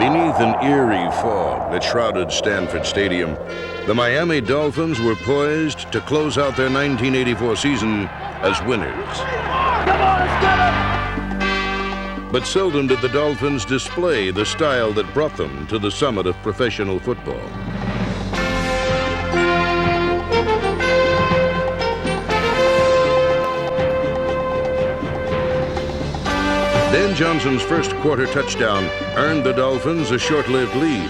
Beneath an eerie fog that shrouded Stanford Stadium, the Miami Dolphins were poised to close out their 1984 season as winners. But seldom did the Dolphins display the style that brought them to the summit of professional football. Dan Johnson's first quarter touchdown earned the Dolphins a short-lived lead.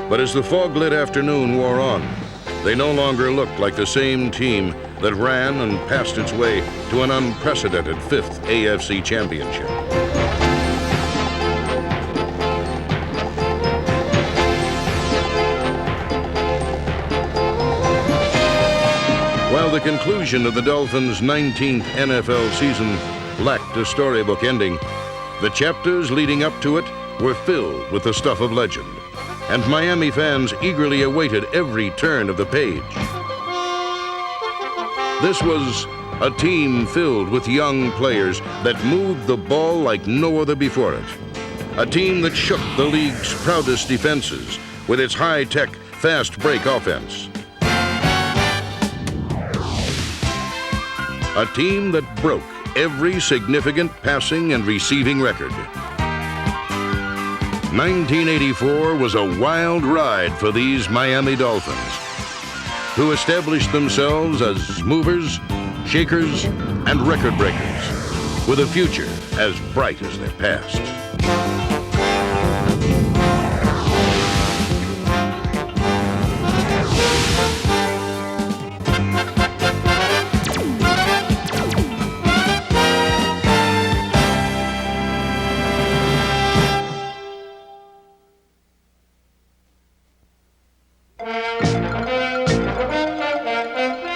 But as the fog-lit afternoon wore on, they no longer looked like the same team that ran and passed its way to an unprecedented fifth AFC championship. While the conclusion of the Dolphins' 19th NFL season lacked a storybook ending, the chapters leading up to it were filled with the stuff of legend, and Miami fans eagerly awaited every turn of the page. This was a team filled with young players that moved the ball like no other before it. A team that shook the league's proudest defenses with its high-tech, fast-break offense. A team that broke every significant passing and receiving record. 1984 was a wild ride for these Miami Dolphins, who established themselves as movers, shakers, and record breakers, with a future as bright as their past.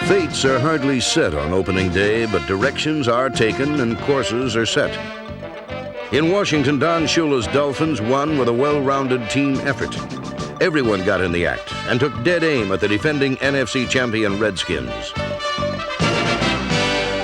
Fates are hardly set on opening day, but directions are taken and courses are set. In Washington, Don Shula's Dolphins won with a well-rounded team effort. Everyone got in the act and took dead aim at the defending NFC champion Redskins.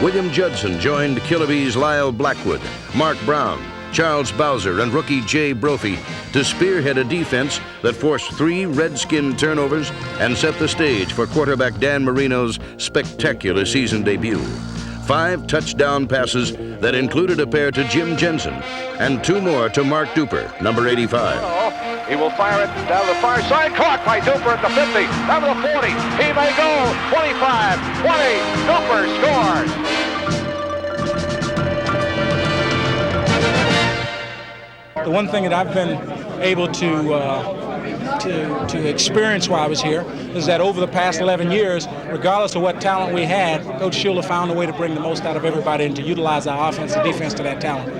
William Judson joined Killaby's Lyle Blackwood, Mark Brown, Charles Bowser, and rookie Jay Brophy to spearhead a defense that forced 3 Redskin turnovers and set the stage for quarterback Dan Marino's spectacular season debut. 5 touchdown passes that included a pair to Jim Jensen and 2 more to Mark Duper, number 85. He will fire it down the far side. Caught by Duper at the 50, down to the 40. He may go. 25, 20. Duper scores. The one thing that I've been able to experience while I was here is that over the past 11 years, regardless of what talent we had, Coach Shula found a way to bring the most out of everybody and to utilize our offense and defense to that talent.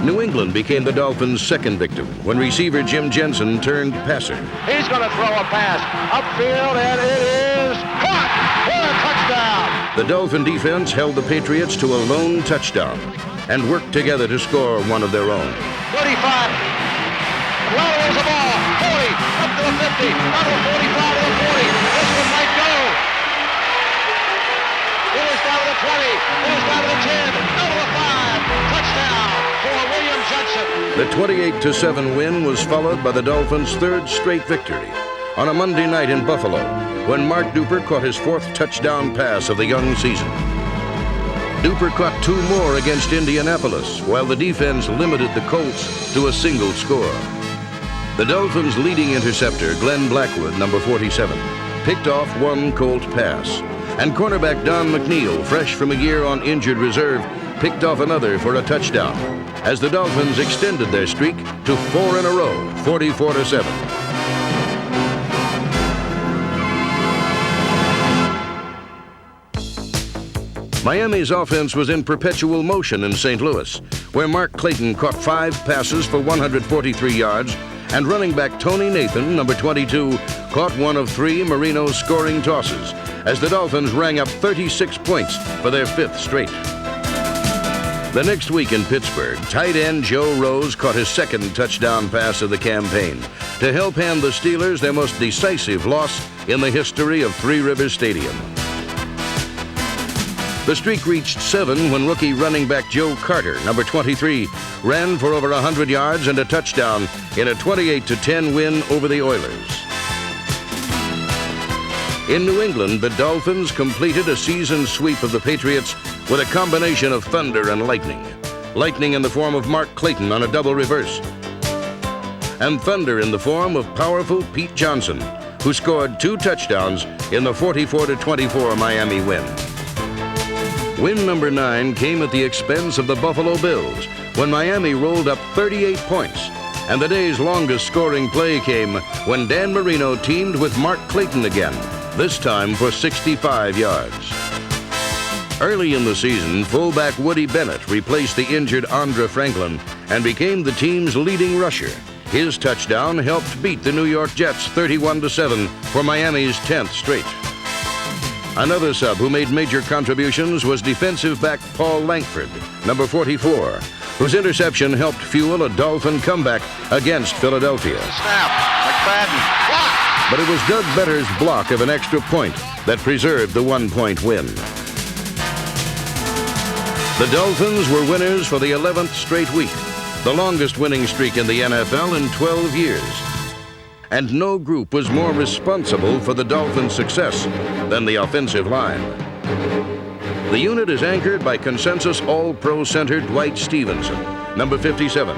New England became the Dolphins' second victim when receiver Jim Jensen turned passer. He's going to throw a pass upfield, and it is caught for a touchdown. The Dolphin defense held the Patriots to a lone touchdown and worked together to score one of their own. 35. Laterals the ball. 40. Up to the 50. Up to the 45 to the 40. This one might go. It is down to the 20. It is down to the 10. Down to the 5. Touchdown for William Judson. The 28-7 win was followed by the Dolphins' third straight victory on a Monday night in Buffalo when Mark Duper caught his 4th touchdown pass of the young season. Duper caught 2 more against Indianapolis, while the defense limited the Colts to a single score. The Dolphins' leading interceptor, Glenn Blackwood, number 47, picked off 1 Colt pass, and cornerback Don McNeil, fresh from a year on injured reserve, picked off another for a touchdown, as the Dolphins extended their streak to 4 in a row, 44-7. Miami's offense was in perpetual motion in St. Louis, where Mark Clayton caught 5 passes for 143 yards, and running back Tony Nathan, number 22, caught 1 of 3 Marino scoring tosses, as the Dolphins rang up 36 points for their 5th straight. The next week in Pittsburgh, tight end Joe Rose caught his 2nd touchdown pass of the campaign to help hand the Steelers their most decisive loss in the history of Three Rivers Stadium. The streak reached 7 when rookie running back Joe Carter, number 23, ran for over 100 yards and a touchdown in a 28-10 win over the Oilers. In New England, the Dolphins completed a season sweep of the Patriots with a combination of thunder and lightning. Lightning in the form of Mark Clayton on a double reverse, and thunder in the form of powerful Pete Johnson, who scored 2 touchdowns in the 44-24 Miami win. Win number 9 came at the expense of the Buffalo Bills when Miami rolled up 38 points, and the day's longest scoring play came when Dan Marino teamed with Mark Clayton again, this time for 65 yards. Early in the season, fullback Woody Bennett replaced the injured Andre Franklin and became the team's leading rusher. His touchdown helped beat the New York Jets 31-7 for Miami's 10th straight. Another sub who made major contributions was defensive back Paul Langford, number 44, whose interception helped fuel a Dolphin comeback against Philadelphia. Snap, McFadden, block! But it was Doug Better's block of an extra point that preserved the 1-point win. The Dolphins were winners for the 11th straight week, the longest winning streak in the NFL in 12 years. And no group was more responsible for the Dolphins' success than the offensive line. The unit is anchored by consensus All-Pro center Dwight Stevenson, number 57,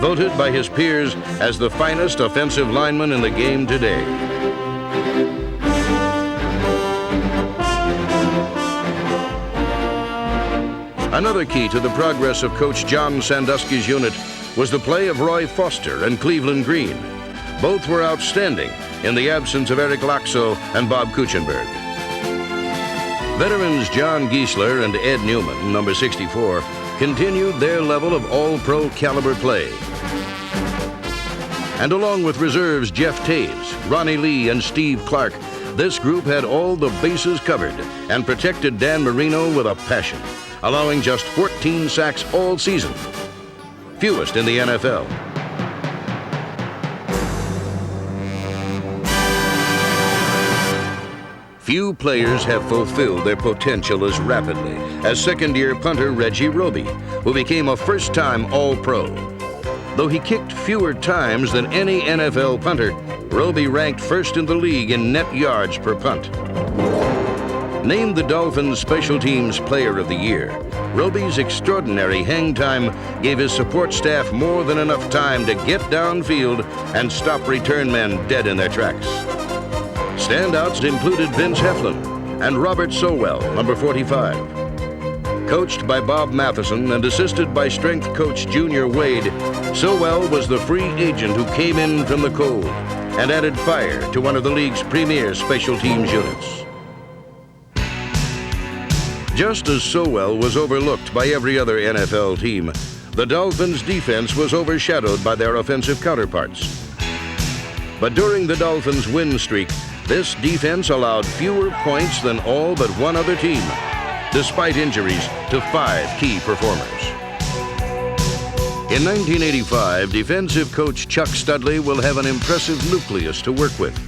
voted by his peers as the finest offensive lineman in the game today. Another key to the progress of Coach John Sandusky's unit was the play of Roy Foster and Cleveland Green. Both were outstanding in the absence of Eric Laxo and Bob Kuchenberg. Veterans John Giesler and Ed Newman, number 64, continued their level of all-pro caliber play. And along with reserves Jeff Taves, Ronnie Lee, and Steve Clark, this group had all the bases covered and protected Dan Marino with a passion, allowing just 14 sacks all season, fewest in the NFL. Few players have fulfilled their potential as rapidly as second-year punter Reggie Roby, who became a first-time All-Pro. Though he kicked fewer times than any NFL punter, Roby ranked first in the league in net yards per punt. Named the Dolphins Special Teams Player of the Year, Roby's extraordinary hang time gave his support staff more than enough time to get downfield and stop return men dead in their tracks. Standouts included Vince Heflin and Robert Sowell, number 45. Coached by Bob Matheson and assisted by strength coach Junior Wade, Sowell was the free agent who came in from the cold and added fire to one of the league's premier special teams units. Just as Sowell was overlooked by every other NFL team, the Dolphins' defense was overshadowed by their offensive counterparts. But during the Dolphins' win streak, this defense allowed fewer points than all but one other team, despite injuries to 5 key performers. In 1985, defensive coach Chuck Studley will have an impressive nucleus to work with.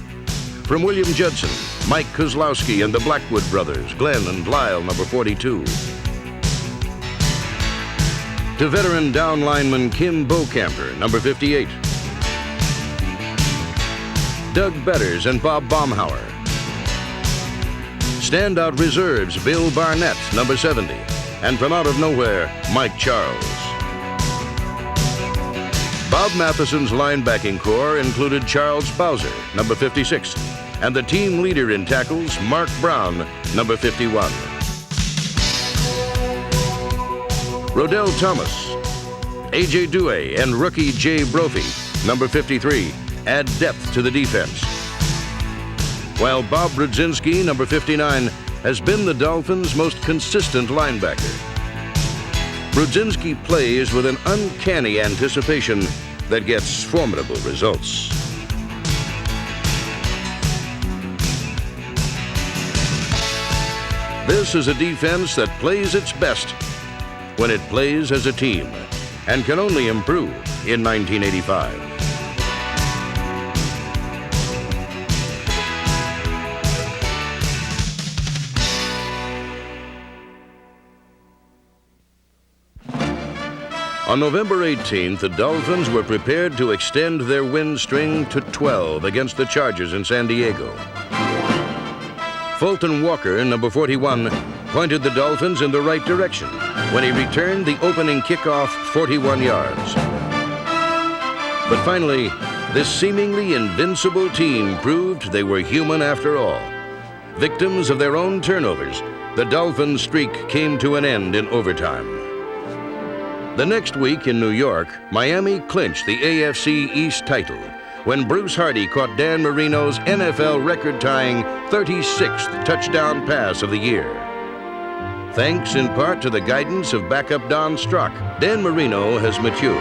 From William Judson, Mike Kozlowski, and the Blackwood brothers, Glenn and Lyle, number 42. To veteran down lineman Kim Bocamper, number 58. Doug Betters and Bob Baumhauer. Standout reserves Bill Barnett, number 70, and from out of nowhere, Mike Charles. Bob Matheson's linebacking corps included Charles Bowser, number 56, and the team leader in tackles, Mark Brown, number 51. Rodell Thomas, A.J. Dewey, and rookie Jay Brophy, number 53, add depth to the defense. While Bob Brudzinski, number 59, has been the Dolphins' most consistent linebacker. Brudzinski plays with an uncanny anticipation that gets formidable results. This is a defense that plays its best when it plays as a team and can only improve in 1985. On November 18th, the Dolphins were prepared to extend their win string to 12 against the Chargers in San Diego. Fulton Walker, number 41, pointed the Dolphins in the right direction when he returned the opening kickoff 41 yards. But finally, this seemingly invincible team proved they were human after all. Victims of their own turnovers, the Dolphins' streak came to an end in overtime. The next week in New York, Miami clinched the AFC East title when Bruce Hardy caught Dan Marino's NFL record-tying 36th touchdown pass of the year. Thanks in part to the guidance of backup Don Strock, Dan Marino has matured.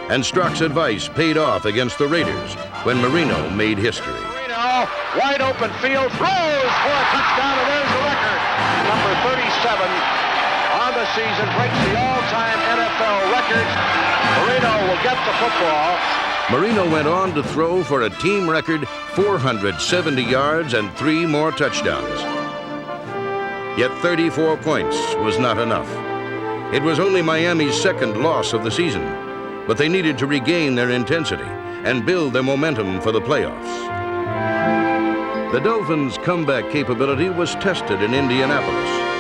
And Strock's advice paid off against the Raiders when Marino made history. Marino, wide open field, throws for a touchdown, and there's the record. Number 37 on the season, breaks the all-time NFL records. Marino will get the football. Marino went on to throw for a team record 470 yards and 3 more touchdowns. Yet 34 points was not enough. It was only Miami's second loss of the season, but they needed to regain their intensity and build their momentum for the playoffs. The Dolphins' comeback capability was tested in Indianapolis.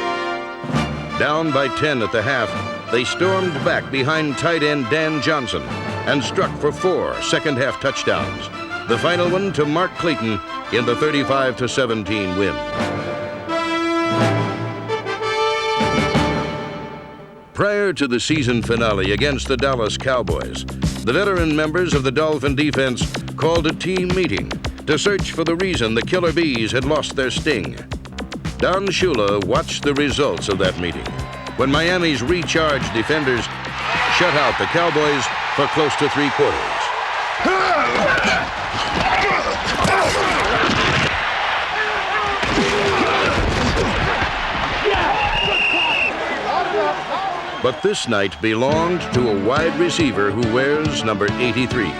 Down by 10 at the half, they stormed back behind tight end Dan Johnson and struck for 4 second-half touchdowns, the final one to Mark Clayton in the 35-17 win. Prior to the season finale against the Dallas Cowboys, the veteran members of the Dolphin defense called a team meeting to search for the reason the Killer Bees had lost their sting. Don Shula watched the results of that meeting when Miami's recharged defenders shut out the Cowboys for close to 3 quarters. But this night belonged to a wide receiver who wears number 83.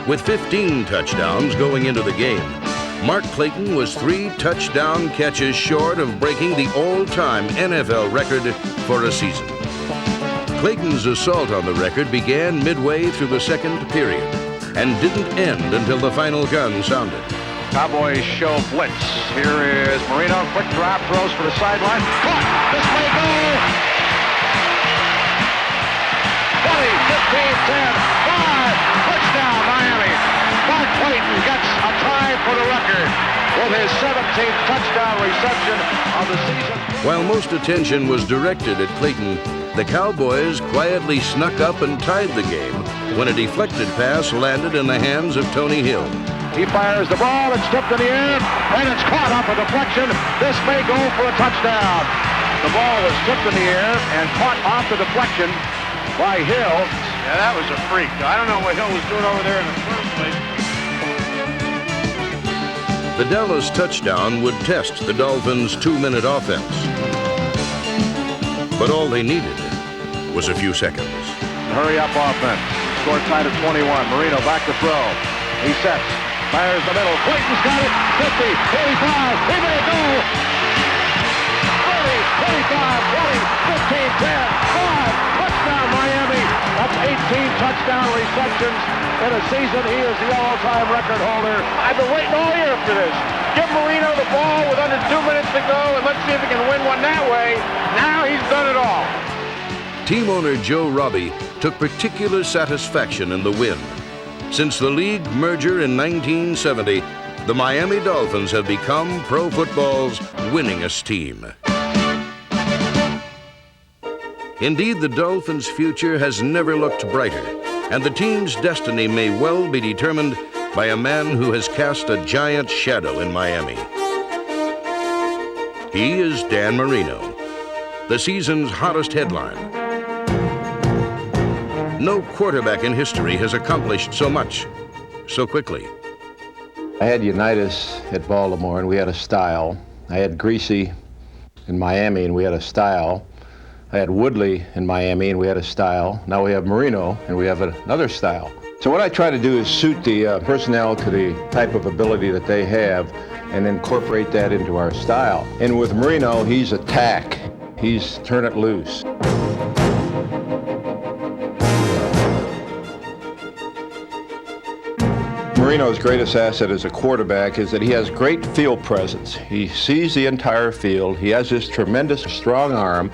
With 15 touchdowns going into the game, Mark Clayton was 3 touchdown catches short of breaking the all-time NFL record for a season. Clayton's assault on the record began midway through the second period and didn't end until the final gun sounded. Cowboys show blitz. Here is Marino, quick drop, throws for the sideline. Caught! This may go! 20, 15, 10, 5, touchdown Miami. Mark Clayton gets a tie for the record with his 17th touchdown reception of the season. While most attention was directed at Clayton, the Cowboys quietly snuck up and tied the game when a deflected pass landed in the hands of Tony Hill. He fires the ball, it's tipped in the air, and it's caught off a deflection. This may go for a touchdown. The ball was tipped in the air and caught off the deflection by Hill. Yeah, that was a freak. I don't know what Hill was doing over there in the first place. The Dallas touchdown would test the Dolphins' 2-minute offense. But all they needed was a few seconds. Hurry up offense. Score tied at 21. Marino back to throw. He sets. Fires the middle. Clayton's got it. 50, 85. He may go. 30, 25, 20, 15, 10, 5. Touchdown Miami. That's 18 touchdown receptions in a season. He is the all-time record holder. I've been waiting all year for this. Give Marino the ball with under 2 minutes to go, and let's see if he can win one that way. Now he's done it all. Team owner Joe Robbie took particular satisfaction in the win. Since the league merger in 1970, the Miami Dolphins have become pro football's winningest team. Indeed, the Dolphins' future has never looked brighter, and the team's destiny may well be determined by a man who has cast a giant shadow in Miami. He is Dan Marino, the season's hottest headline. No quarterback in history has accomplished so much, so quickly. I had Unitas at Baltimore, and we had a style. I had Greasy in Miami, and we had a style. I had Woodley in Miami, and we had a style. Now we have Marino, and we have another style. So what I try to do is suit the personnel to the type of ability that they have and incorporate that into our style. And with Marino, he's attack. He's turn it loose. Marino's greatest asset as a quarterback is that he has great field presence. He sees the entire field. He has this tremendous strong arm.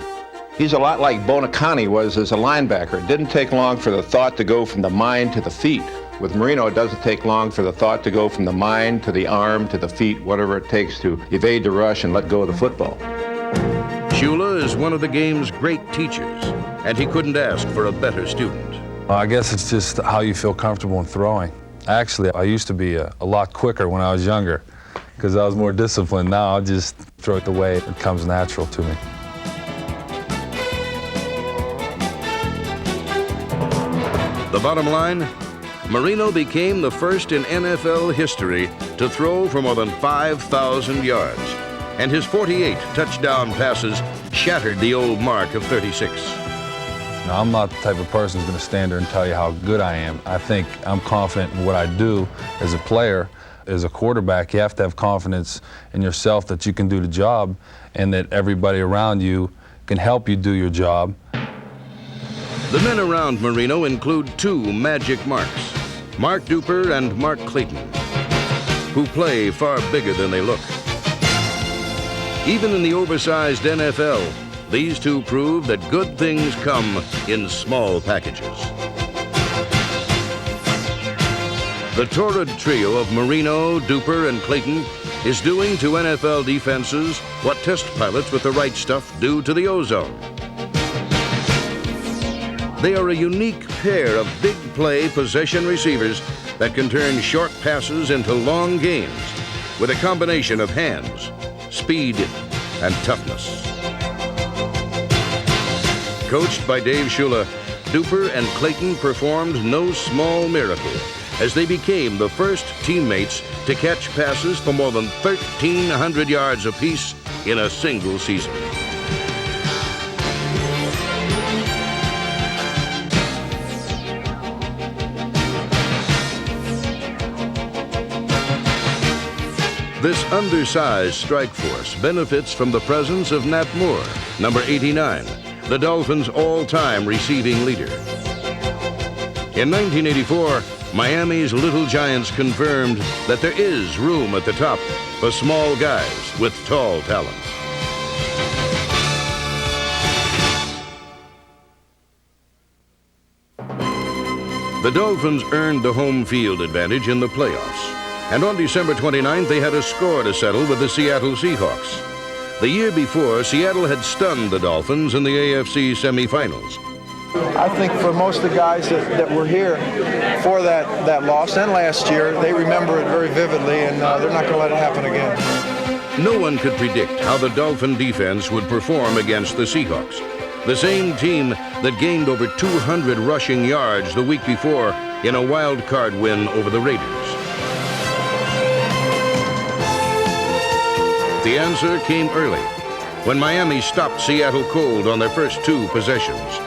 He's a lot like Bonacani was as a linebacker. It didn't take long for the thought to go from the mind to the feet. With Marino, it doesn't take long for the thought to go from the mind to the arm to the feet, whatever it takes to evade the rush and let go of the football. Shula is one of the game's great teachers, and he couldn't ask for a better student. I guess it's just how you feel comfortable in throwing. Actually, I used to be a lot quicker when I was younger because I was more disciplined. Now I'll just throw it the way it comes natural to me. The bottom line, Marino became the first in NFL history to throw for more than 5,000 yards, and his 48 touchdown passes shattered the old mark of 36. Now, I'm not the type of person who's going to stand there and tell you how good I am. I think I'm confident in what I do as a player. As a quarterback, you have to have confidence in yourself that you can do the job and that everybody around you can help you do your job. The men around Marino include two magic marks, Mark Duper and Mark Clayton, who play far bigger than they look. Even in the oversized NFL, these two prove that good things come in small packages. The torrid trio of Marino, Duper, and Clayton is doing to NFL defenses what test pilots with the right stuff do to the ozone. They are a unique pair of big play possession receivers that can turn short passes into long gains with a combination of hands, speed, and toughness. Coached by Dave Shula, Duper and Clayton performed no small miracle as they became the first teammates to catch passes for more than 1,300 yards apiece in a single season. This undersized strike force benefits from the presence of Nat Moore, number 89, the Dolphins' all-time receiving leader. In 1984, Miami's Little Giants confirmed that there is room at the top for small guys with tall talent. The Dolphins earned the home field advantage in the playoffs. And on December 29th, they had a score to settle with the Seattle Seahawks. The year before, Seattle had stunned the Dolphins in the AFC semifinals. I think for most of the guys that were here for that loss and last year, they remember it very vividly, and they're not going to let it happen again. No one could predict how the Dolphin defense would perform against the Seahawks, the same team that gained over 200 rushing yards the week before in a wild card win over the Raiders. The answer came early, when Miami stopped Seattle cold on their first two possessions.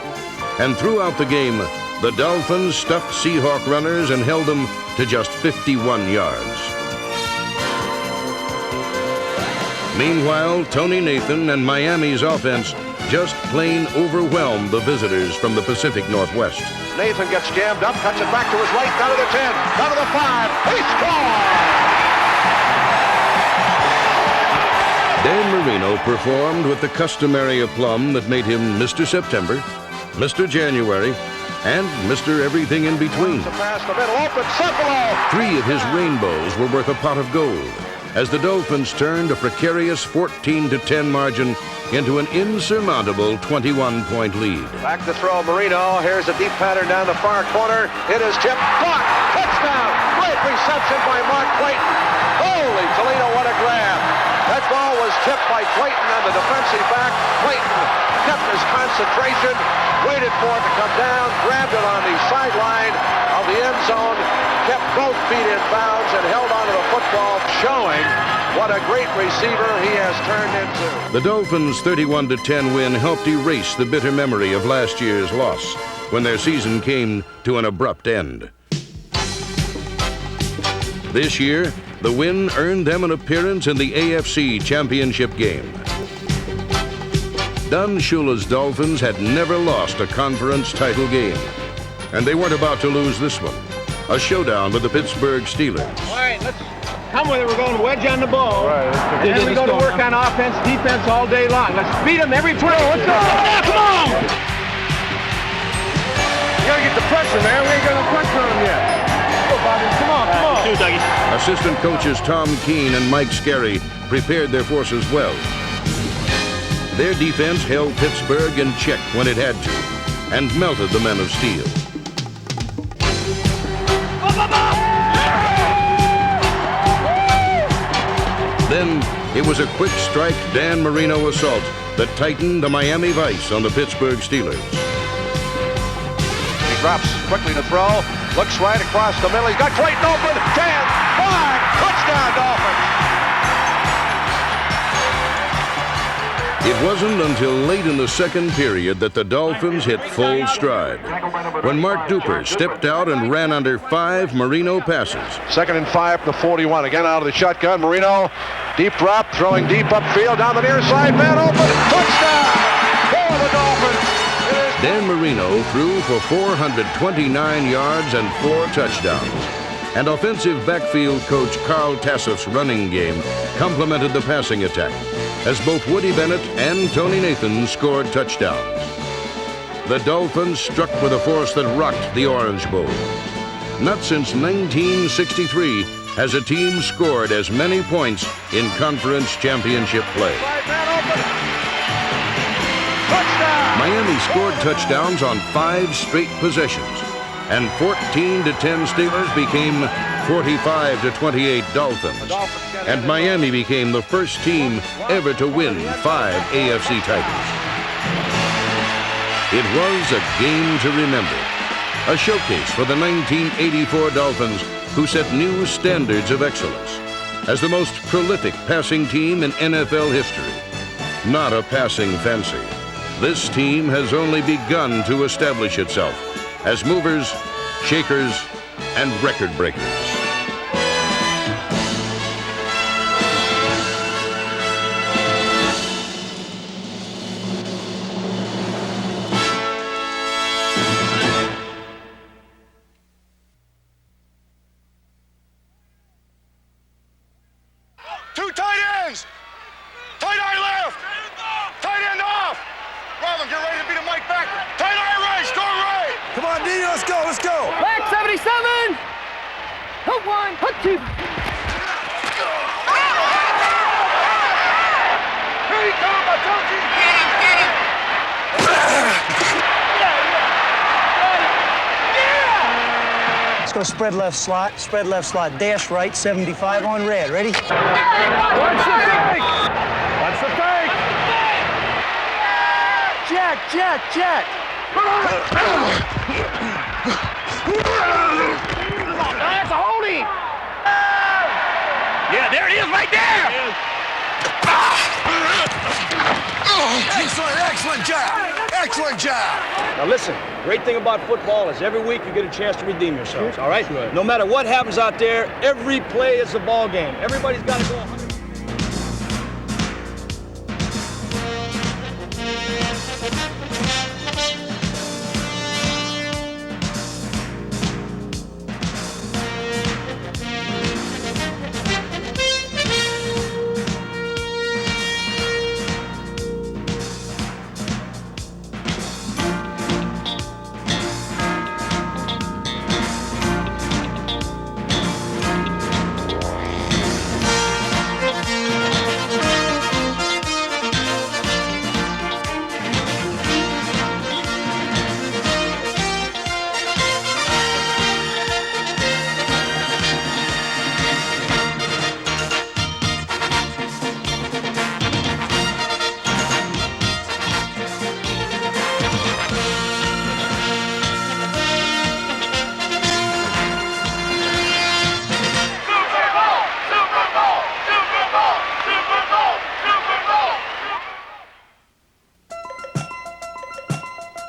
And throughout the game, the Dolphins stuffed Seahawk runners and held them to just 51 yards. Meanwhile, Tony Nathan and Miami's offense just plain overwhelmed the visitors from the Pacific Northwest. Nathan gets jammed up, cuts it back to his right, down to the 10, down to the 5, he scores! Dan Marino performed with the customary aplomb that made him Mr. September, Mr. January, and Mr. Everything in between. Pass the middle, open, Cephalo! 3 of his rainbows were worth a pot of gold as the Dolphins turned a precarious 14-10 margin into an insurmountable 21-point lead. Back to throw, Marino. Here's a deep pattern down the far corner. It is tipped. Caught! Touchdown! Great reception by Mark Clayton. Holy Toledo, what a grab! That ball was tipped by Clayton on the defensive back. Clayton kept his concentration, waited for it to come down, grabbed it on the sideline of the end zone, kept both feet in bounds, and held onto the football, showing what a great receiver he has turned into. The Dolphins' 31-10 win helped erase the bitter memory of last year's loss when their season came to an abrupt end. This year, the win earned them an appearance in the AFC Championship game. Don Shula's Dolphins had never lost a conference title game, and they weren't about to lose this one. a showdown with the Pittsburgh Steelers. All right, let's come with it. We're going wedge on the ball. Right. And then we go to work on offense, defense all day long. Let's beat them every drill. Let's go. Yeah, come on! You gotta get the pressure, man. We ain't got no pressure on them yet. Go, Bobby. Come on, come on. Assistant coaches Tom Keene and Mike Scarry prepared their forces well. Their defense held Pittsburgh in check when it had to and melted the men of steel. Then it was a quick strike Dan Marino assault that tightened the Miami vice on the Pittsburgh Steelers. He drops quickly to throw, looks right across the middle. He's got Clayton open, 10, 5, touchdown Dolphins. It wasn't until late in the second period that the Dolphins hit full stride, when Mark Duper stepped out and ran under 5 Marino passes. 2nd and 5 to 41. Again out of the shotgun. Marino, deep drop, throwing deep upfield down the near side. Man open, touchdown for the Dolphins. Dan Marino threw for 429 yards and 4 touchdowns. And offensive backfield coach Carl Tassif's running game complemented the passing attack, as both Woody Bennett and Tony Nathan scored touchdowns. The Dolphins struck with a force that rocked the Orange Bowl. Not since 1963 has a team scored as many points in conference championship play. Miami scored touchdowns on 5 straight possessions, and 14-10 Steelers became 45-28 Dolphins. And Miami became the first team ever to win 5 AFC titles. It was a game to remember, a showcase for the 1984 Dolphins, who set new standards of excellence as the most prolific passing team in NFL history. Not a passing fancy. This team has only begun to establish itself as movers, shakers, and record breakers. Two tight ends! Tight eye left! Tight end off! Robin, get ready to beat a Mike back. Tight eye right, storm right! Come on, Dino, let's go, let's go. Back 77! Hook 1, hook 2. Here he comes, I told you! Get him, get him! Let's go spread left slot, dash right, 75 on red. Ready? Watch the fake! Watch the fake! Jack! That's a holding! Yeah, there it is, right there! Excellent job. Now listen, great thing about football is every week you get a chance to redeem yourselves, all right? No matter what happens out there, every play is a ball game. Everybody's got to go 100.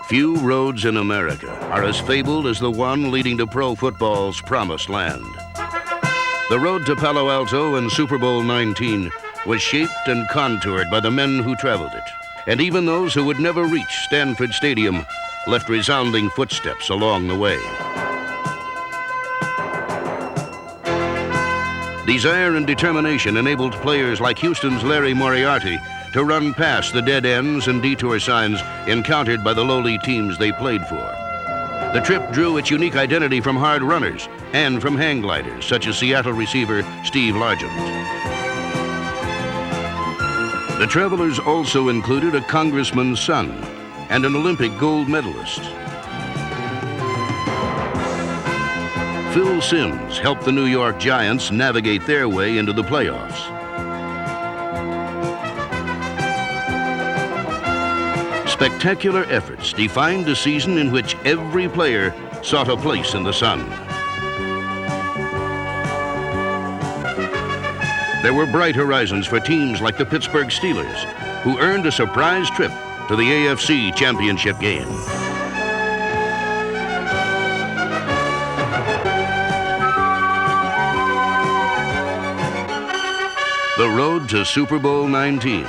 Few roads in America are as fabled as the one leading to pro football's promised land. The road to Palo Alto and Super Bowl 19 was shaped and contoured by the men who traveled it. And even those who would never reach Stanford Stadium left resounding footsteps along the way. Desire and determination enabled players like Houston's Larry Moriarty to run past the dead ends and detour signs encountered by the lowly teams they played for. The trip drew its unique identity from hard runners and from hang gliders, such as Seattle receiver Steve Largent. The travelers also included a congressman's son and an Olympic gold medalist. Phil Simms helped the New York Giants navigate their way into the playoffs. Spectacular efforts defined a season in which every player sought a place in the sun. There were bright horizons for teams like the Pittsburgh Steelers, who earned a surprise trip to the AFC Championship game. The road to Super Bowl 19.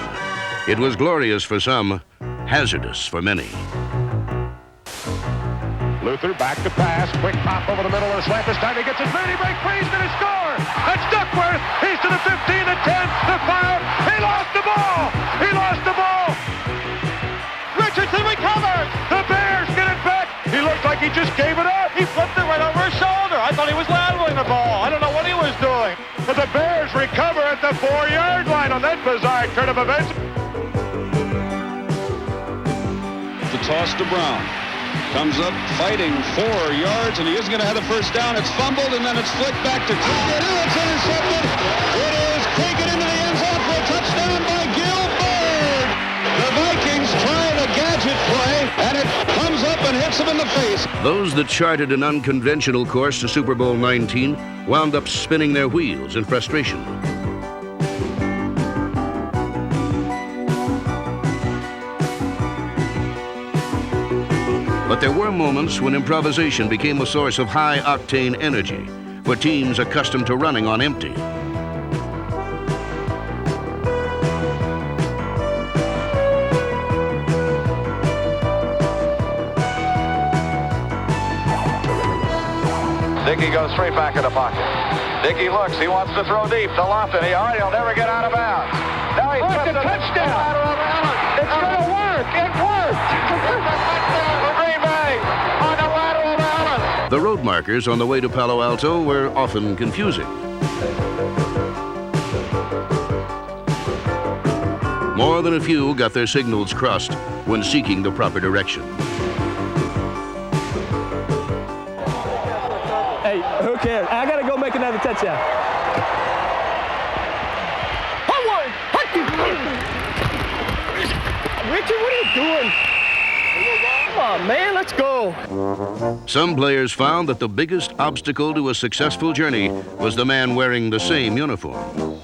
It was glorious for some, hazardous for many. Luther back to pass, quick pop over the middle of the slant. This time he gets his man, he breaks free, he's going to score. That's Duckworth. He's to the 15, the 10, the 5. He lost the ball. He lost the ball. Richardson recovers. The Bears get it back. He looked like he just gave it up. He flipped it right over his shoulder. I thought he was lateralling the ball. I don't know what he was doing. But the Bears recover at the 4-yard line on that bizarre turn of events. The toss to Brown. Comes up fighting 4 yards, and he isn't going to have the first down. It's fumbled, and then it's flicked back to Cricket. It's intercepted. It is Cricket into the end zone for a touchdown by Gilbert. The Vikings trying a gadget play, and it comes up and hits him in the face. Those that charted an unconventional course to Super Bowl 19 wound up spinning their wheels in frustration. But there were moments when improvisation became a source of high-octane energy for teams accustomed to running on empty. Dickey goes straight back in the pocket. Dickey looks, he wants to throw deep to Lofton. He'll never get out of bounds. Now he's got a touchdown. It's going to work. It worked. For Green Bay on the lateral to Allen. The road markers on the way to Palo Alto were often confusing. More than a few got their signals crossed when seeking the proper direction. Hey, who cares? I got to go make another touchdown. Richard, what are you doing? Come on, man, let's go. Some players found that the biggest obstacle to a successful journey was the man wearing the same uniform.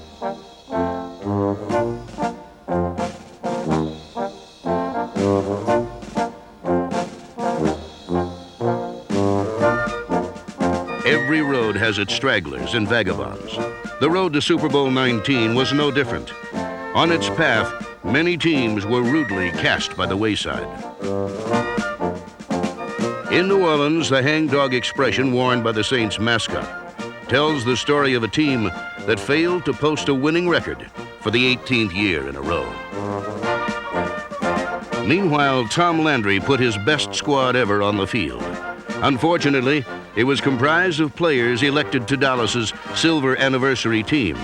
Every road has its stragglers and vagabonds. The road to Super Bowl 19 was no different. On its path, many teams were rudely cast by the wayside. In New Orleans, the hangdog expression worn by the Saints mascot tells the story of a team that failed to post a winning record for the 18th year in a row. Meanwhile, Tom Landry put his best squad ever on the field. Unfortunately, it was comprised of players elected to Dallas's silver anniversary team.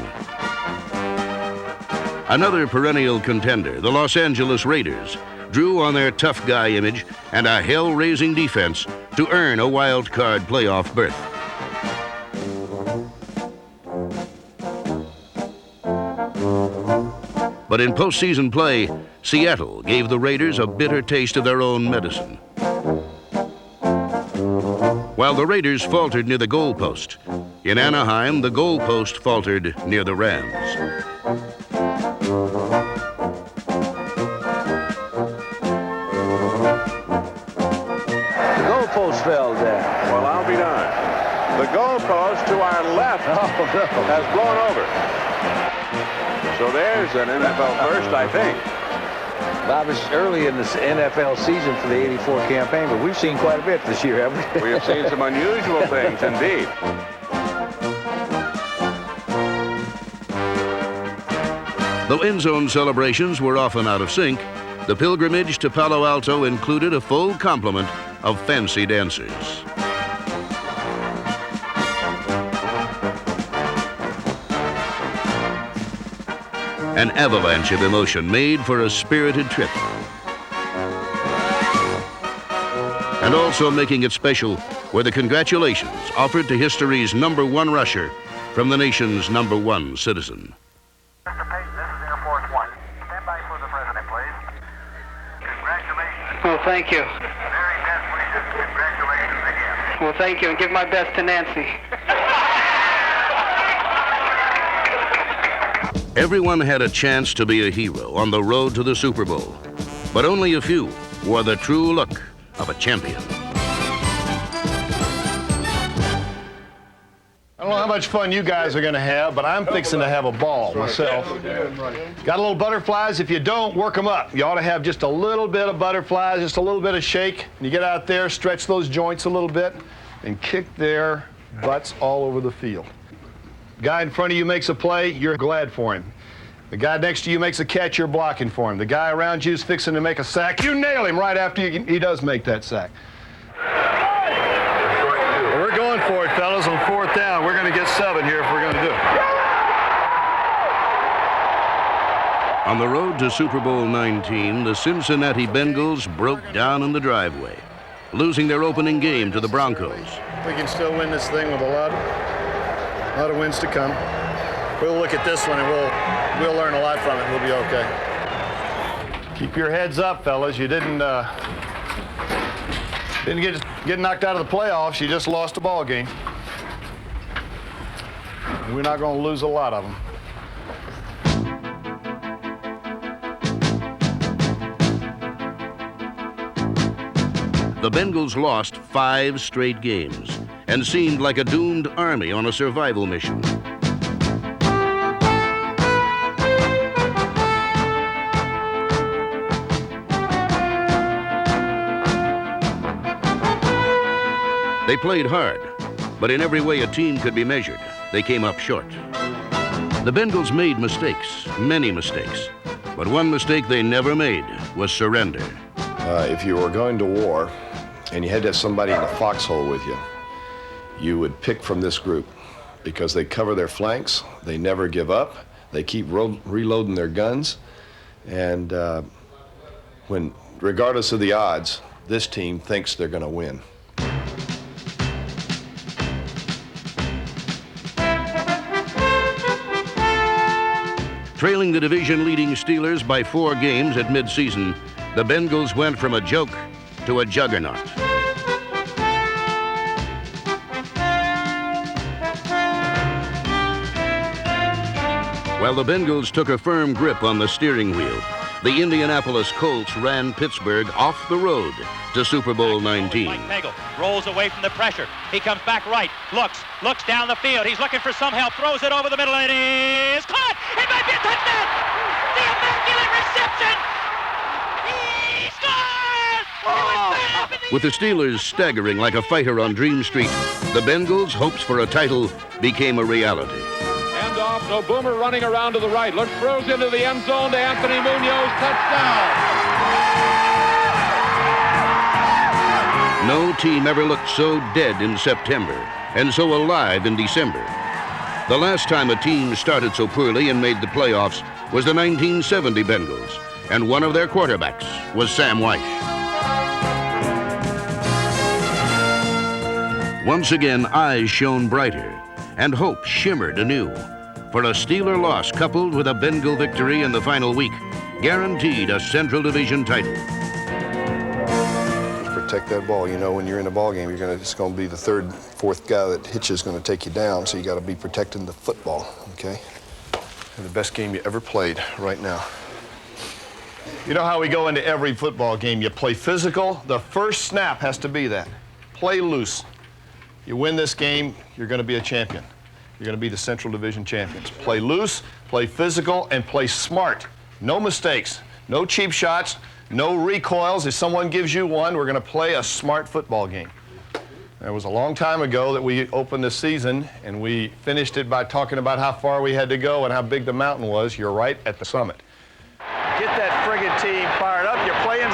Another perennial contender, the Los Angeles Raiders, drew on their tough guy image and a hell-raising defense to earn a wild card playoff berth. But in postseason play, Seattle gave the Raiders a bitter taste of their own medicine. While the Raiders faltered near the goalpost, in Anaheim, the goalpost faltered near the Rams. Fell down. Well, I'll be darned. The goalpost to our left has blown over. So there's an NFL first, I think. Bob, it's early in this NFL season for the '84 campaign, but we've seen quite a bit this year, haven't we? We have seen some unusual things, indeed. Though end zone celebrations were often out of sync, the pilgrimage to Palo Alto included a full complement of fancy dancers. An avalanche of emotion made for a spirited trip. And also making it special were the congratulations offered to history's #1 rusher from the nation's #1 citizen. Mr. Payton, this is Air Force One. Stand by for the president, please. Congratulations. Well, thank you. Very best wishes. Congratulations again. Well, thank you, and give my best to Nancy. Everyone had a chance to be a hero on the road to the Super Bowl, but only a few wore the true look of a champion. I don't know how much fun you guys are going to have, but I'm fixing to have a ball myself. Got a little butterflies? If you don't, work them up. You ought to have just a little bit of butterflies, just a little bit of shake. And you get out there, stretch those joints a little bit, and kick their butts all over the field. Guy in front of you makes a play, you're glad for him. The guy next to you makes a catch, you're blocking for him. The guy around you is fixing to make a sack, you nail him right after he does make that sack. We're going for it, fellas, on 4th down. We're going to get 7 here if we're going to do it. On the road to Super Bowl 19, the Cincinnati Bengals broke down in the driveway, losing their opening game to the Broncos. We can still win this thing with a lot of wins to come. We'll look at this one and we'll learn a lot from it. We'll be okay. Keep your heads up, fellas. You didn't get knocked out of the playoffs. You just lost a ball game. We're not going to lose a lot of them. The Bengals lost 5 straight games and seemed like a doomed army on a survival mission. They played hard, but in every way a team could be measured, they came up short. The Bengals made mistakes, many mistakes, but one mistake they never made was surrender. If you were going to war and you had to have somebody in the foxhole with you, you would pick from this group because they cover their flanks, they never give up, they keep reloading their guns, and regardless of the odds, this team thinks they're going to win. Trailing the division-leading Steelers by 4 games at midseason, the Bengals went from a joke to a juggernaut. While the Bengals took a firm grip on the steering wheel, the Indianapolis Colts ran Pittsburgh off the road to Super Bowl 19. Mike Pagel rolls away from the pressure. He comes back right, looks down the field. He's looking for some help, throws it over the middle, and it is caught. It might be a touchdown. The immaculate reception. He scores! With the Steelers staggering like a fighter on Dream Street, the Bengals' hopes for a title became a reality. Hand off, no Boomer running around to the right. Look, throws into the end zone to Anthony Munoz. Touchdown. No team ever looked so dead in September and so alive in December. The last time a team started so poorly and made the playoffs was the 1970 Bengals, and one of their quarterbacks was Sam Weish. Once again, eyes shone brighter and hope shimmered anew, for a Steeler loss coupled with a Bengal victory in the final week guaranteed a Central Division title. Protect that ball. You know, when you're in a ball game, it's going to be the 3rd, 4th guy that hits you is going to take you down, so you got to be protecting the football, okay? And the best game you ever played right now. You know how we go into every football game? You play physical. The first snap has to be that. Play loose. You win this game, you're going to be a champion. You're going to be the Central Division champions. Play loose, play physical, and play smart. No mistakes, no cheap shots, no recoils. If someone gives you one, we're going to play a smart football game. It was a long time ago that we opened this season, and we finished it by talking about how far we had to go and how big the mountain was. You're right at the summit. Get that friggin' team fired up. You're playing,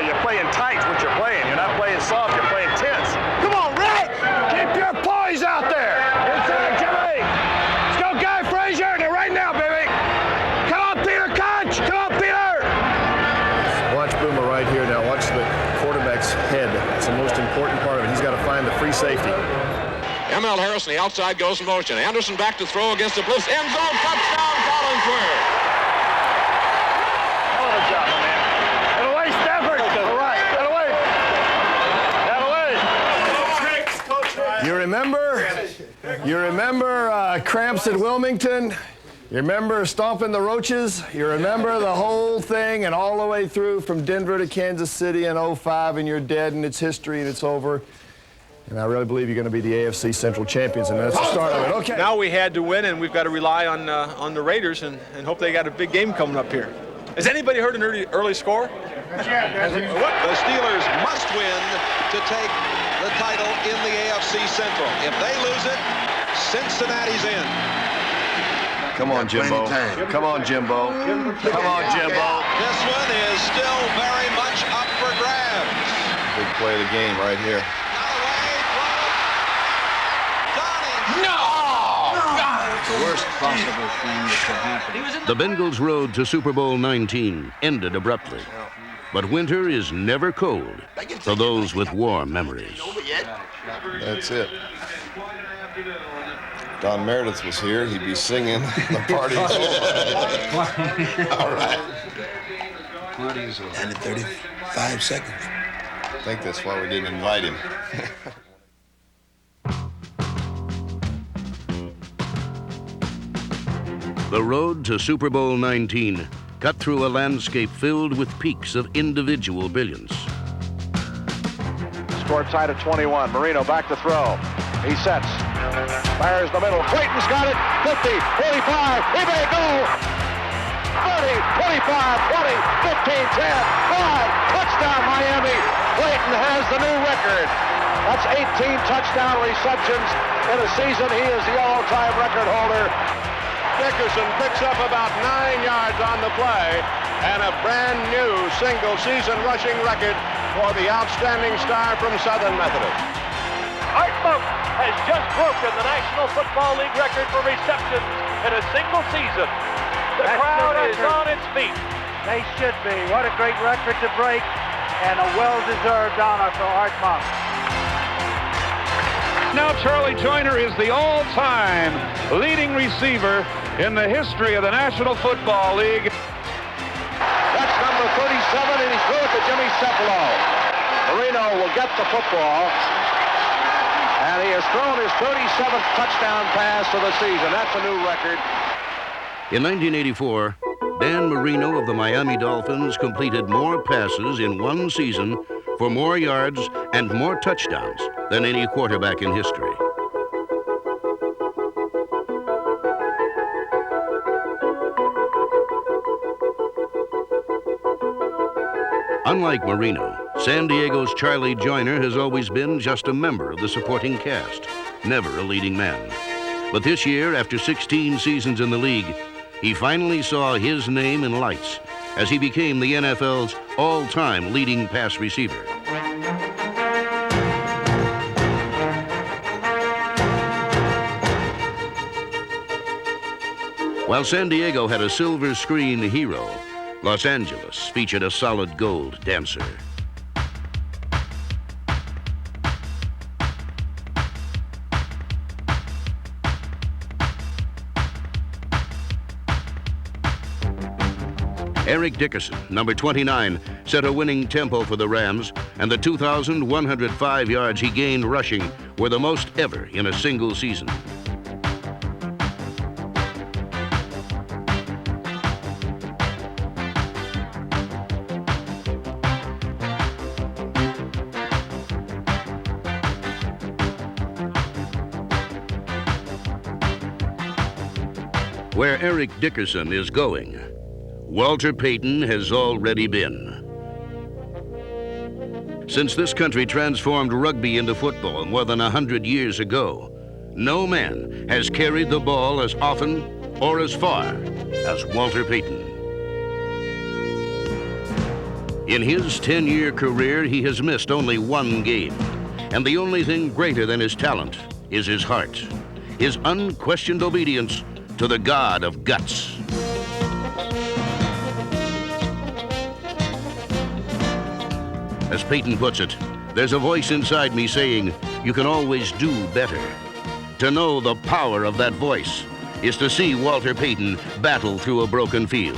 you're playing tight what you're playing. You're not playing soft, you're playing tense. Come on, Red! Keep your poise out there! Inside, Jimmy! Let's go, Guy Frazier! They're right now, baby! Come on, Peter Koch! Come on, Peter! Watch Boomer right here now. Watch the quarterback's head. That's the most important part of it. He's got to find the free safety. M.L. Harris on the outside goes in motion. Anderson back to throw against the Blues. End zone, touchdown, Collinsworth! Good job, my man. Get away, Stafford! All right, get away! You remember cramps at Wilmington? You remember stomping the roaches? You remember the whole thing and all the way through from Denver to Kansas City in '05, and you're dead, and it's history, and it's over. And I really believe you're going to be the AFC Central champions, and that's the start of it. Okay. Now we had to win, and we've got to rely on the Raiders and hope they got a big game coming up here. Has anybody heard an early score? The Steelers must win to take the title in the AFC Central. If they lose it, Cincinnati's in. Come on, Jimbo. Come on, Jimbo. Come on, Jimbo. This one is still very much up for grabs. Big play of the game right here. The worst possible thing that could happen. The Bengals' road to Super Bowl 19 ended abruptly. But winter is never cold for those with warm memories. That's it. Don Meredith was here, he'd be singing the party's over. All right. Party's over. And in 35 seconds. I think that's why we didn't invite him. The road to Super Bowl 19 cut through a landscape filled with peaks of individual brilliance. Short side of 21. Marino back to throw. He sets. Fires the middle. Clayton's got it. 50, 45. He may go. 30, 25, 20, 15, 10, 5. Touchdown, Miami. Clayton has the new record. That's 18 touchdown receptions in a season. He is the all-time record holder. Dickerson picks up about 9 yards on the play and a brand new single-season rushing record for the outstanding star from Southern Methodist. Art Monk has just broken the National Football League record for receptions in a single season. The crowd is on its feet. They should be. What a great record to break, and a well-deserved honor for Art Monk. Now Charlie Joyner is the all-time leading receiver in the history of the National Football League. That's number 37, and he threw it to Jimmy Cephalo. Marino will get the football, and he has thrown his 37th touchdown pass of the season. That's a new record. In 1984, Dan Marino of the Miami Dolphins completed more passes in one season for more yards and more touchdowns than any quarterback in history. Unlike Marino, San Diego's Charlie Joyner has always been just a member of the supporting cast, never a leading man. But this year, after 16 seasons in the league, he finally saw his name in lights as he became the NFL's all-time leading pass receiver. While San Diego had a silver screen hero, Los Angeles featured a solid gold dancer. Eric Dickerson, number 29, set a winning tempo for the Rams, and the 2,105 yards he gained rushing were the most ever in a single season. Where Eric Dickerson is going, Walter Payton has already been. Since this country transformed rugby into football more than 100 years ago, no man has carried the ball as often or as far as Walter Payton. In his 10-year career, he has missed only one game. And the only thing greater than his talent is his heart, his unquestioned obedience to the God of guts. As Payton puts it, there's a voice inside me saying, you can always do better. To know the power of that voice is to see Walter Payton battle through a broken field.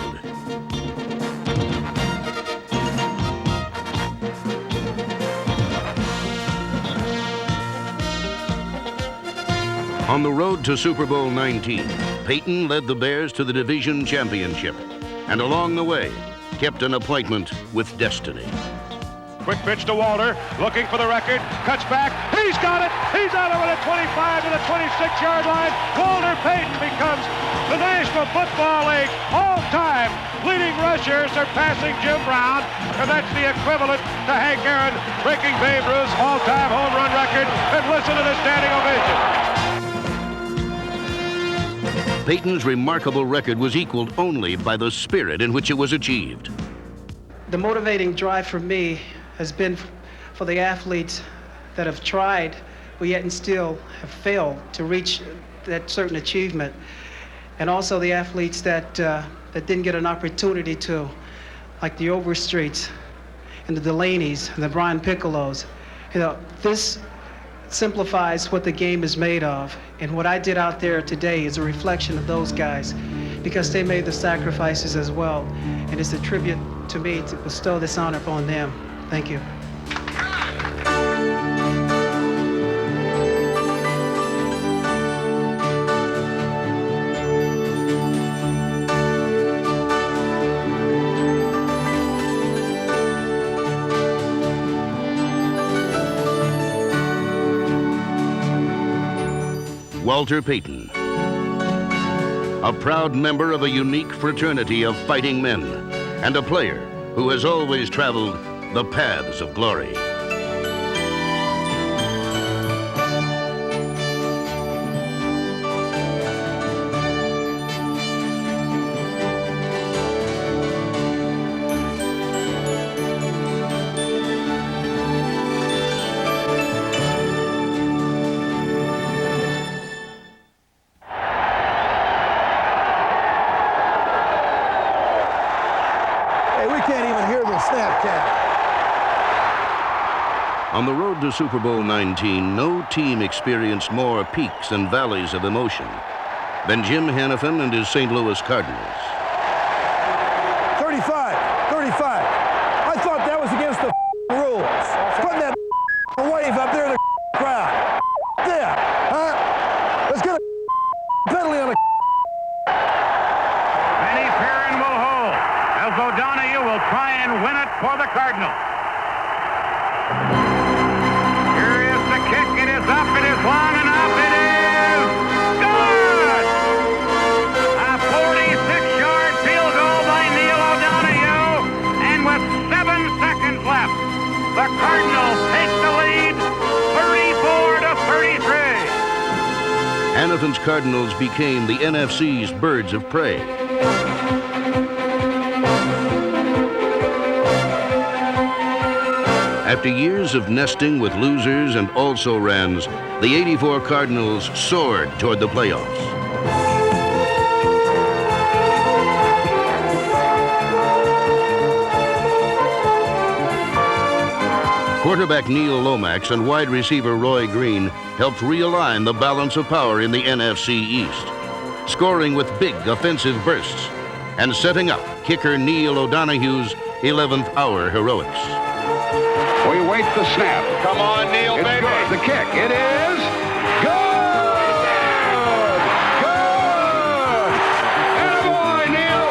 On the road to Super Bowl 19, Payton led the Bears to the division championship, and along the way, kept an appointment with destiny. Quick pitch to Walter, looking for the record, cuts back, he's got it, he's out over the 25 to the 26-yard line. Walter Payton becomes the National Football League all-time leading rusher, surpassing Jim Brown, and that's the equivalent to Hank Aaron breaking Babe Ruth's all-time home run record. And listen to the standing ovation. Payton's remarkable record was equaled only by the spirit in which it was achieved. The motivating drive for me has been for the athletes that have tried, but yet and still have failed to reach that certain achievement. And also the athletes that didn't get an opportunity to, like the Overstreets and the Delaney's and the Brian Piccolos. You know, this simplifies what the game is made of. And what I did out there today is a reflection of those guys, because they made the sacrifices as well. And it's a tribute to me to bestow this honor upon them. Thank you. Walter Payton, a proud member of a unique fraternity of fighting men, and a player who has always traveled the paths of glory. On the road to Super Bowl 19, no team experienced more peaks and valleys of emotion than Jim Hannafin and his St. Louis Cardinals. 35. I thought that was against the rules. Putting that wave up there in the crowd. There, huh? Let's get a penalty on the. Manny Perrin will hold, as O'Donoghue will try and win it for the Cardinals. It is up, it is long enough, it is good! A 46-yard field goal by Neil O'Donoghue, and with 7 seconds left, the Cardinals take the lead, 34-33. Hannafin's Cardinals became the NFC's birds of prey. After years of nesting with losers and also-rans, the '84 Cardinals soared toward the playoffs. Quarterback Neil Lomax and wide receiver Roy Green helped realign the balance of power in the NFC East, scoring with big offensive bursts and setting up kicker Neil O'Donoghue's 11th hour heroics. We wait the snap. Come on, Neil, it's baby. Good. The kick. It is good. Good. Attaboy, Neil.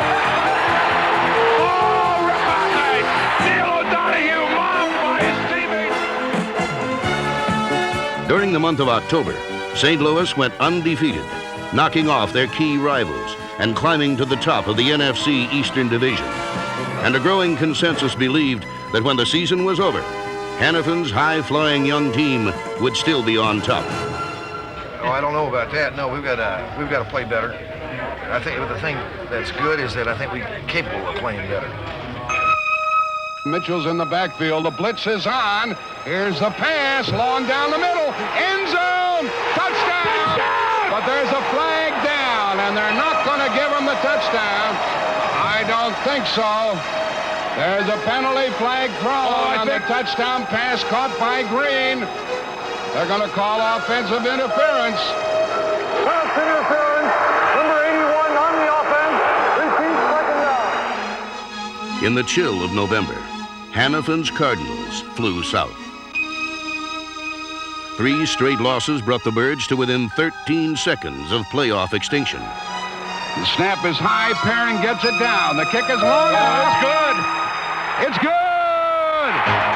All right. Neil O'Donoghue mobbed by his teammates. During the month of October, St. Louis went undefeated, knocking off their key rivals and climbing to the top of the NFC Eastern Division. And a growing consensus believed that when the season was over, Hannafin's high-flying young team would still be on top. Oh, I don't know about that. No, we've got to play better. I think the thing that's good is that I think we're capable of playing better. Mitchell's in the backfield. The blitz is on. Here's the pass, long down the middle. End zone. Touchdown. But there's a flag down, and they're not going to give him the touchdown. I don't think so. There's a penalty flag thrown on the touchdown pass caught by Green. They're going to call offensive interference. Pass interference. Number 81 on the offense. Repeat second down. In the chill of November, Hannafin's Cardinals flew south. 3 straight losses brought the Birds to within 13 seconds of playoff extinction. The snap is high. Perrin gets it down. The kick is long. It's good. It's good.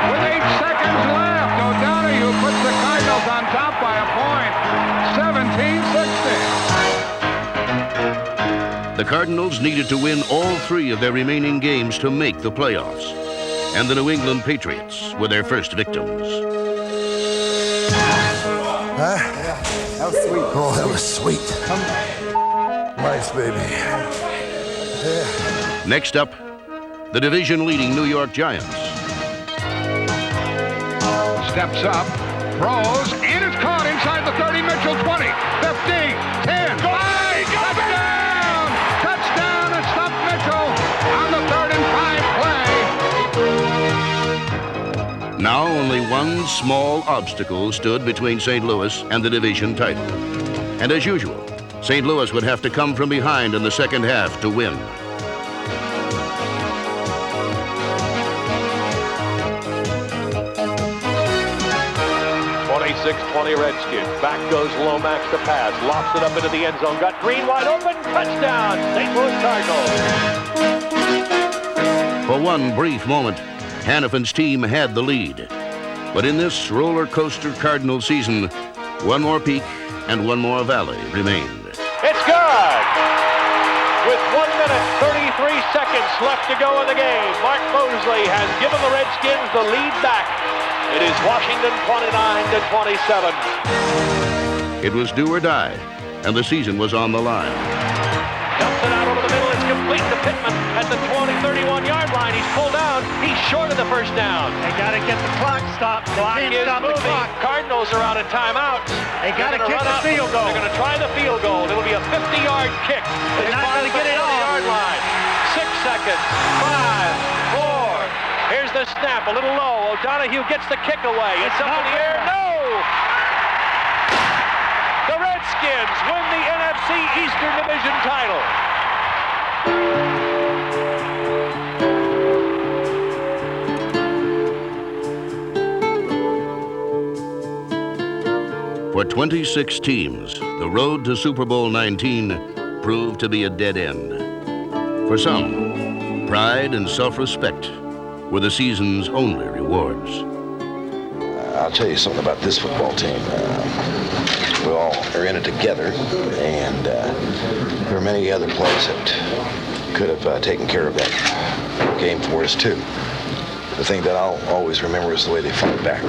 With 8 seconds left, O'Donoghue puts the Cardinals on top by a point. 17-60. The Cardinals needed to win all 3 of their remaining games to make the playoffs. And the New England Patriots were their first victims. Huh? Yeah, that was sweet. Oh, that was sweet. Nice, baby. Yeah. Next up, the division-leading New York Giants. Steps up, throws, and it's caught inside the 30. Mitchell 20, 15, 10, 5, touchdown! Touchdown and stop Mitchell on the 3rd and 5 play. Now only one small obstacle stood between St. Louis and the division title. And as usual, St. Louis would have to come from behind in the second half to win. 26-20 Redskins. Back goes Lomax to pass. Lofts it up into the end zone. Got Green wide open. Touchdown, St. Louis Cardinals. For one brief moment, Hannafin's team had the lead. But in this roller coaster Cardinal season, one more peak and one more valley remained. It's good! With 1 minute, 33 seconds left to go in the game, Mark Mosley has given the Redskins the lead back. It is Washington 29-27. It was do or die, and the season was on the line. Dumps it out over the middle. It's complete to Pittman at the 31-yard line. He's pulled down. He's short of the first down. They got to get the clock stopped. Clock is moving. Cardinals are out of timeouts. They got to kick the field goal. They're going to try the field goal. It'll be a 50-yard kick. They're not going to get it all. Yard line. 6 seconds. 5, 4. Here's the snap. A little low. O'Donoghue gets the kick away. It's up in the air. No! The Redskins win the NFC Eastern Division title. For 26 teams, the road to Super Bowl 19 proved to be a dead end. For some, pride and self-respect were the season's only rewards. I'll tell you something about this football team. We all are in it together, and there are many other players that could have taken care of that game for us, too. The thing that I'll always remember is the way they fought back.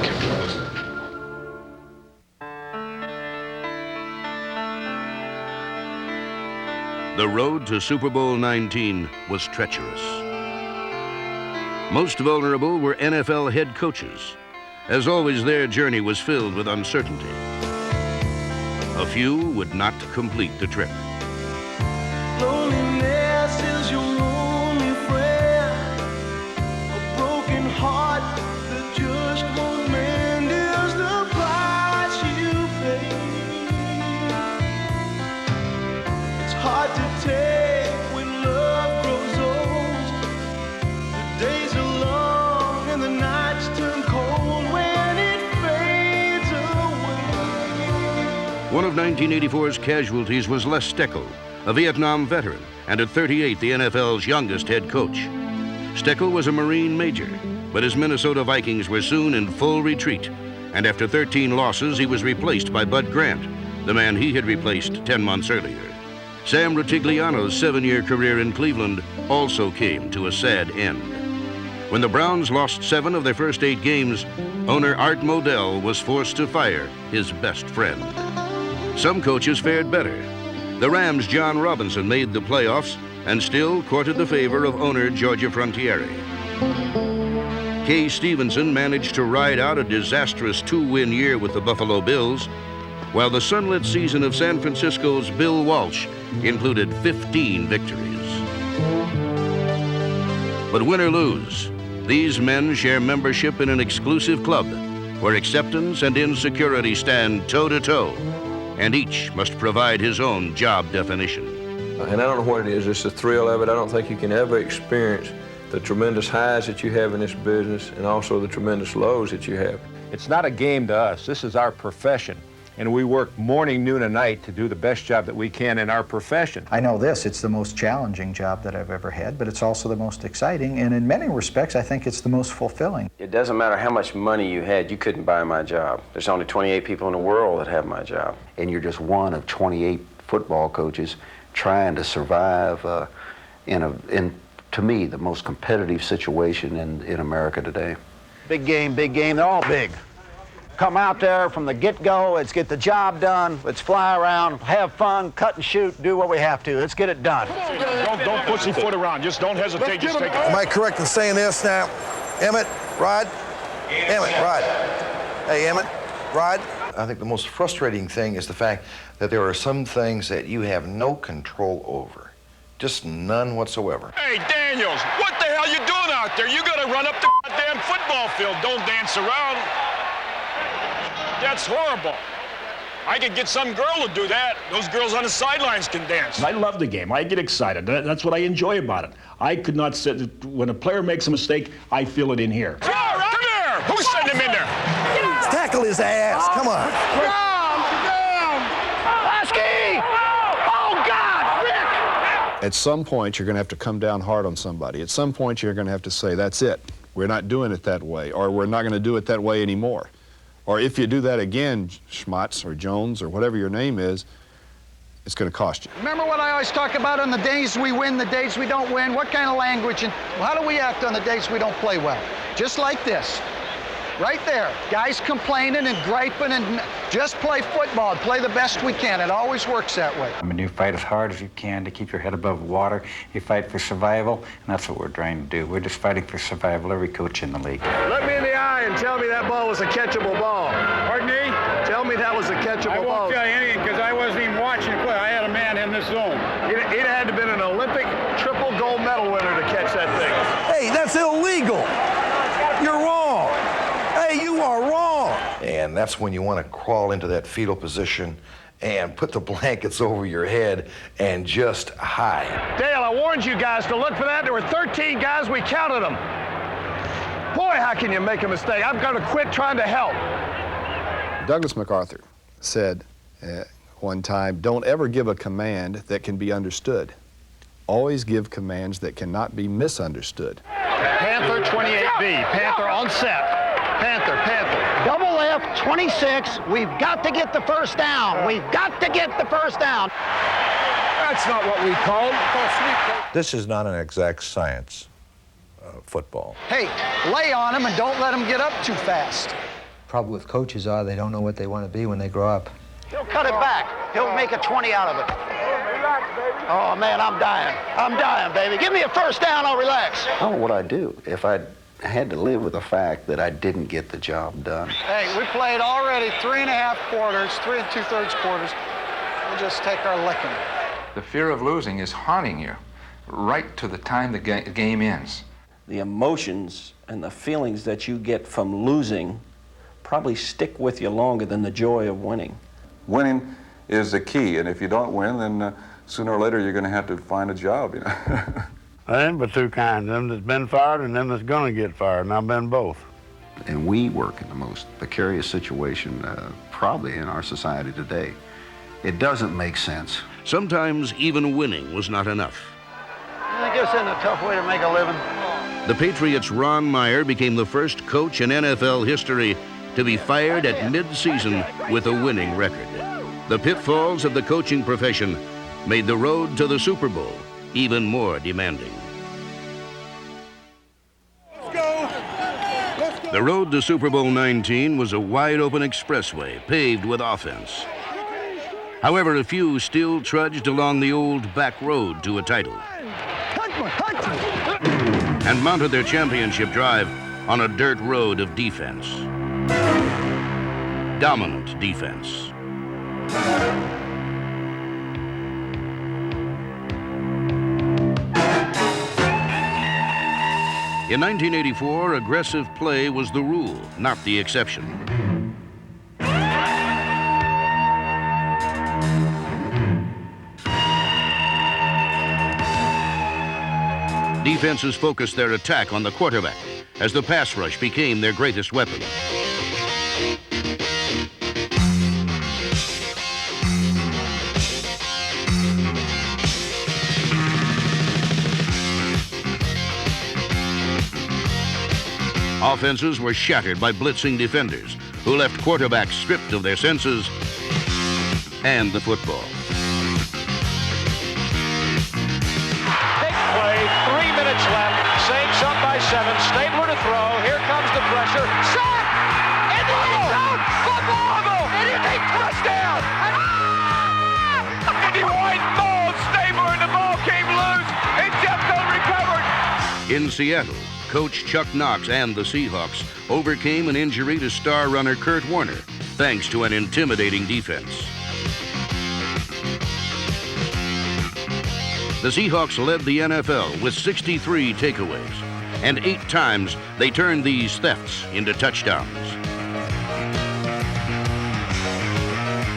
The road to Super Bowl 19 was treacherous. Most vulnerable were NFL head coaches. As always, their journey was filled with uncertainty. A few would not complete the trip. Loneliness is your only friend. A broken heart that just won't mend is the price you pay. It's hard to take when love grows old. The days are long and the nights turn cold when it fades away. One of 1984's casualties was Les Steckel, a Vietnam veteran, and at 38, the NFL's youngest head coach. Steckel was a Marine major, but his Minnesota Vikings were soon in full retreat, and after 13 losses, he was replaced by Bud Grant, the man he had replaced 10 months earlier. Sam Rutigliano's 7-year career in Cleveland also came to a sad end. When the Browns lost 7 of their first 8 games, owner Art Modell was forced to fire his best friend. Some coaches fared better. The Rams' John Robinson made the playoffs and still courted the favor of owner Giorgio Frontiere. Kay Stevenson managed to ride out a disastrous 2-win year with the Buffalo Bills, while the sunlit season of San Francisco's Bill Walsh included 15 victories. But win or lose, these men share membership in an exclusive club where acceptance and insecurity stand toe-to-toe, and each must provide his own job definition. And I don't know what it is, it's the thrill of it. I don't think you can ever experience the tremendous highs that you have in this business and also the tremendous lows that you have. It's not a game to us. This is our profession. And we work morning, noon, and night to do the best job that we can in our profession. I know this, it's the most challenging job that I've ever had, but it's also the most exciting, and in many respects, I think it's the most fulfilling. It doesn't matter how much money you had, you couldn't buy my job. There's only 28 people in the world that have my job. And you're just one of 28 football coaches trying to survive in, to me, the most competitive situation in America today. Big game, they're all big. Come out there from the get-go, let's get the job done, let's fly around, have fun, cut and shoot, do what we have to. Let's get it done. Don't pussyfoot around. Just don't hesitate. Just take it. Am I correct in saying this now? Emmett, Rod? Emmett, Rod. Hey, Emmett, Rod? I think the most frustrating thing is the fact that there are some things that you have no control over. Just none whatsoever. Hey, Daniels, what the hell you doing out there? You gotta run up the goddamn football field. Don't dance around. That's horrible. I could get some girl to do that. Those girls on the sidelines can dance. I love the game. I get excited. That's what I enjoy about it. I could not sit, when a player makes a mistake, I feel it in here. Come here! Who's sending him in there? Tackle his ass, come on. Lasky! Oh, God, Rick! At some point, you're going to have to come down hard on somebody. At some point, you're going to have to say, that's it. We're not doing it that way, or we're not going to do it that way anymore. Or if you do that again, Schmatz or Jones or whatever your name is, it's going to cost you. Remember what I always talk about on the days we win, the days we don't win? What kind of language and how do we act on the days we don't play well? Just like this. Right there. Guys complaining and griping and just play football. Play the best we can. It always works that way. I mean, you fight as hard as you can to keep your head above water. You fight for survival, and that's what we're trying to do. We're just fighting for survival, every coach in the league. Look me in the eye and tell me that ball was a catchable ball. Pardon me? Tell me that was a catchable ball. I won't tell you anything because I wasn't even watching the play. I had a man in this zone. It had to have been an Olympic triple gold medal winner to catch that thing. Hey, that's illegal. You're wrong. Hey, you are wrong. And that's when you want to crawl into that fetal position and put the blankets over your head and just hide. Dale, I warned you guys to look for that. There were 13 guys. We counted them. Boy, how can you make a mistake? I've got to quit trying to help. Douglas MacArthur said one time, don't ever give a command that can be understood. Always give commands that cannot be misunderstood. Panther 28B, Panther on set. Panther. Double F, 26. We've got to get the first down. We've got to get the first down. That's not what we called. This is not an exact science, football. Hey, lay on him and don't let him get up too fast. Problem with coaches are they don't know what they want to be when they grow up. He'll cut it back. He'll make a 20 out of it. Oh, man, I'm dying. I'm dying, baby. Give me a first down, I'll relax. I don't know what I'd do if I had to live with the fact that I didn't get the job done. Hey, we played already 3.5 quarters, 3 2/3 quarters. We'll just take our licking. The fear of losing is haunting you right to the time the game ends. The emotions and the feelings that you get from losing probably stick with you longer than the joy of winning. Winning is the key, and if you don't win, then sooner or later you're going to have to find a job, you know. There ain't but two kinds, them that's been fired and them that's gonna get fired, and I've been both. And we work in the most precarious situation probably in our society today. It doesn't make sense. Sometimes even winning was not enough. I guess isn't a tough way to make a living. The Patriots' Ron Meyer became the first coach in NFL history to be fired at mid-season with a winning record. The pitfalls of the coaching profession made the road to the Super Bowl even more demanding. Let's go! The road to Super Bowl 19 was a wide-open expressway paved with offense. However, a few still trudged along the old back road to a title and mounted their championship drive on a dirt road of defense. Dominant defense. In 1984, aggressive play was the rule, not the exception. Defenses focused their attack on the quarterback as the pass rush became their greatest weapon. Offenses were shattered by blitzing defenders who left quarterbacks stripped of their senses and the football. Big play, 3 minutes left. Saints up by 7. Stabler to throw. Here comes the pressure. Shot! In the end zone! Football! And it's a touchdown! Andy White mauled Stabler and the ball came loose. And Jeffco recovered. In Seattle, Coach Chuck Knox and the Seahawks overcame an injury to star runner Kurt Warner thanks to an intimidating defense. The Seahawks led the NFL with 63 takeaways, and 8 times they turned these thefts into touchdowns.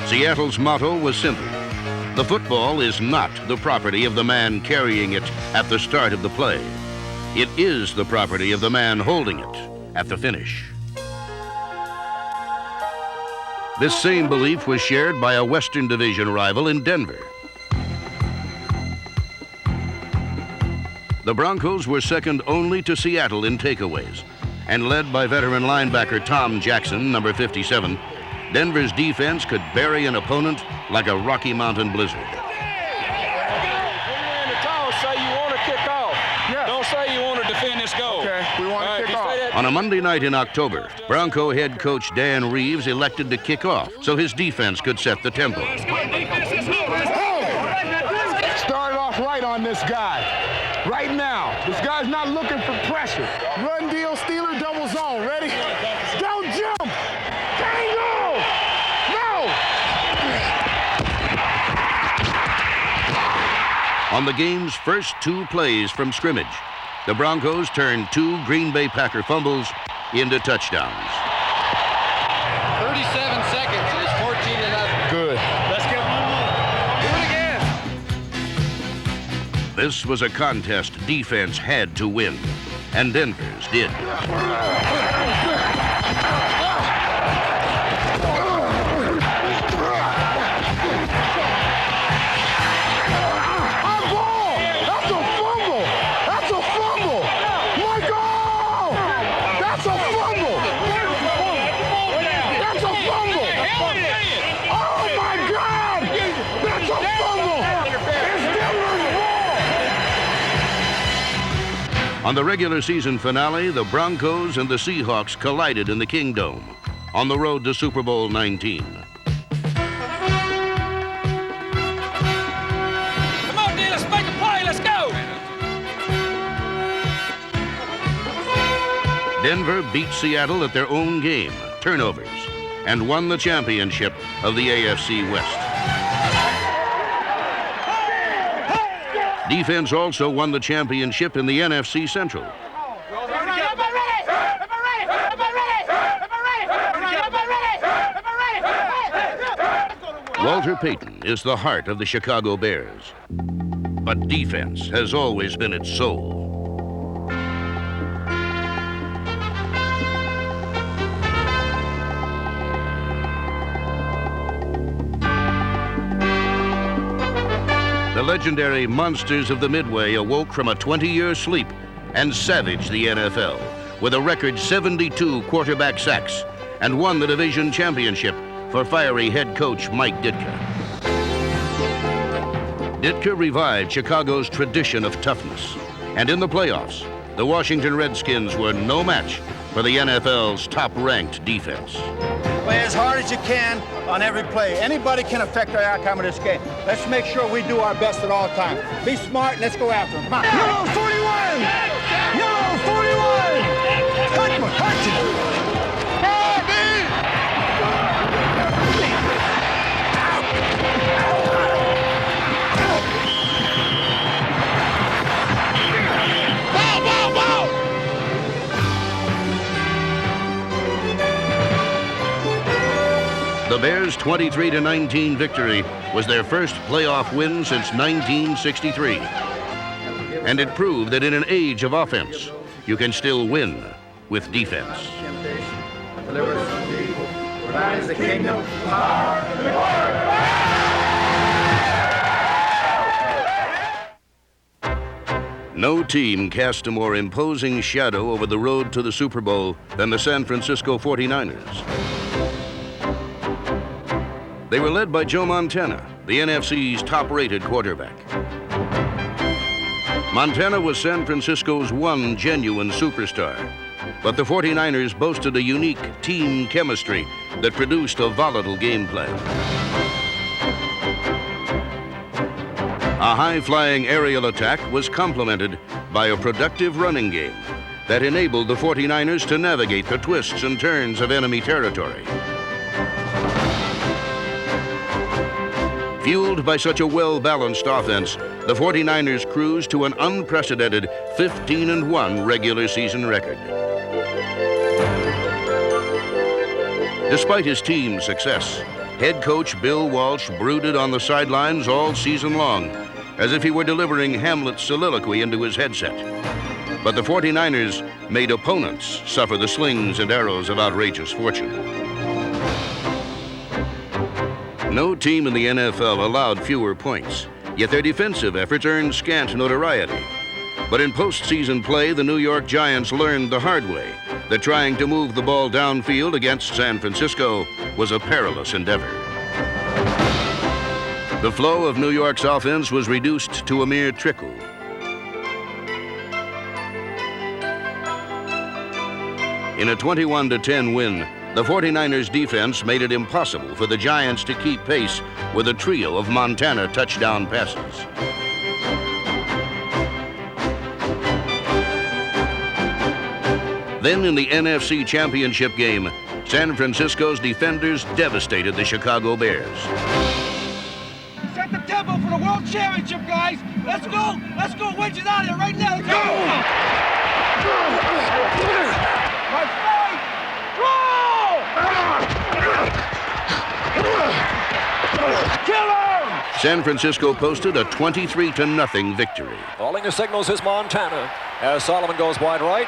Seattle's motto was simple: the football is not the property of the man carrying it at the start of the play. It is the property of the man holding it at the finish. This same belief was shared by a Western Division rival in Denver. The Broncos were second only to Seattle in takeaways, and led by veteran linebacker Tom Jackson, number 57, Denver's defense could bury an opponent like a Rocky Mountain blizzard. On a Monday night in October, Bronco head coach Dan Reeves elected to kick off so his defense could set the tempo. Start off right on this guy. Right now. This guy's not looking for pressure. Run deal, Steeler, double zone. Ready? Don't jump! Tango! No! On the game's first 2 plays from scrimmage, the Broncos turned 2 Green Bay Packer fumbles into touchdowns. 37 seconds. It is 14-0. Good. Let's get one more. Do it again. This was a contest defense had to win, and Denver's did. On the regular season finale, the Broncos and the Seahawks collided in the Kingdome on the road to Super Bowl 19. Come on, D, let's make a play. Let's go. Denver beat Seattle at their own game, turnovers, and won the championship of the AFC West. Defense also won the championship in the NFC Central. Walter Payton is the heart of the Chicago Bears, but defense has always been its soul. The legendary Monsters of the Midway awoke from a 20-year sleep and savaged the NFL with a record 72 quarterback sacks and won the division championship for fiery head coach Mike Ditka. Ditka revived Chicago's tradition of toughness, and in the playoffs, the Washington Redskins were no match for the NFL's top-ranked defense. Play as hard as you can on every play. Anybody can affect the outcome of this game. Let's make sure we do our best at all times. Be smart and let's go after them. Come on. Yellow 41! Yellow 41! Touch it! The Bears' 23-19 victory was their first playoff win since 1963. And it proved that in an age of offense, you can still win with defense. Thine is the kingdom, power, and glory. No team cast a more imposing shadow over the road to the Super Bowl than the San Francisco 49ers. They were led by Joe Montana, the NFC's top-rated quarterback. Montana was San Francisco's one genuine superstar, but the 49ers boasted a unique team chemistry that produced a volatile game plan. A high-flying aerial attack was complemented by a productive running game that enabled the 49ers to navigate the twists and turns of enemy territory. Fueled by such a well-balanced offense, the 49ers cruised to an unprecedented 15-1 regular season record. Despite his team's success, head coach Bill Walsh brooded on the sidelines all season long, as if he were delivering Hamlet's soliloquy into his headset. But the 49ers made opponents suffer the slings and arrows of outrageous fortune. No team in the NFL allowed fewer points, yet their defensive efforts earned scant notoriety. But in postseason play, the New York Giants learned the hard way that trying to move the ball downfield against San Francisco was a perilous endeavor. The flow of New York's offense was reduced to a mere trickle. In a 21-10 win, the 49ers defense made it impossible for the Giants to keep pace with a trio of Montana touchdown passes. Then in the NFC Championship game, San Francisco's defenders devastated the Chicago Bears. Set the tempo for the World Championship, guys. Let's go. Let's go. Wedge it out of here right now. Let's go. My fight. Kill him! San Francisco posted a 23-0 victory. Calling the signals is Montana. As Solomon goes wide right,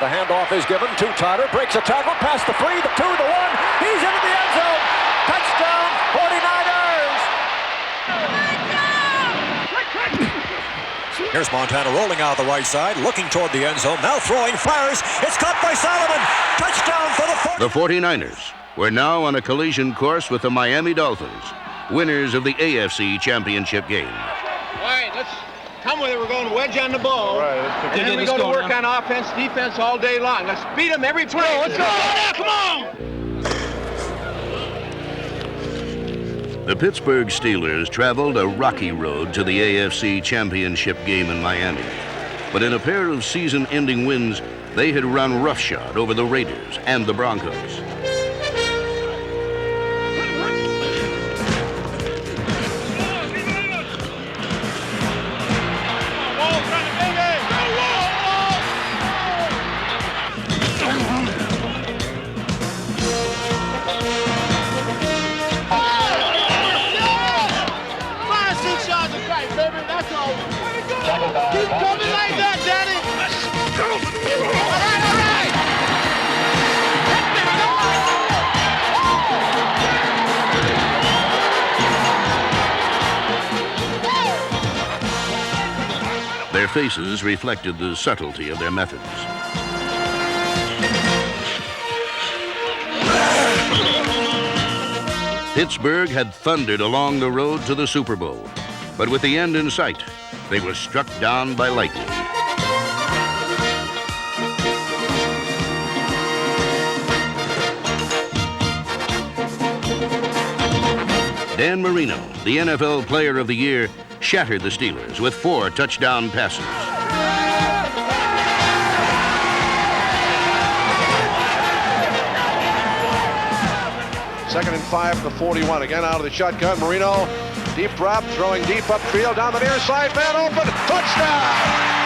the handoff is given to Tyler. Breaks a tackle, past the 3, the 2, the 1. He's into the end zone. Touchdown, 49ers! Here's Montana rolling out the right side, looking toward the end zone. Now throwing, fires. It's caught by Solomon. Touchdown for the 49ers were now on a collision course with the Miami Dolphins, winners of the AFC Championship game. All right, let's come with it. We're going wedge on the ball. All right, and then we go to work on offense, defense all day long. Let's beat them every play. Let's go. Come on! The Pittsburgh Steelers traveled a rocky road to the AFC Championship game in Miami. But in a pair of season-ending wins, they had run roughshod over the Raiders and the Broncos. Keep coming like that, Danny! All right, all right! Their faces reflected the subtlety of their methods. Pittsburgh had thundered along the road to the Super Bowl, but with the end in sight, they were struck down by lightning. Dan Marino, the NFL Player of the Year, shattered the Steelers with 4 touchdown passes. Second and 5 at the 41. Again out of the shotgun. Marino, deep drop, throwing deep upfield down the near side. Man open. Touchdown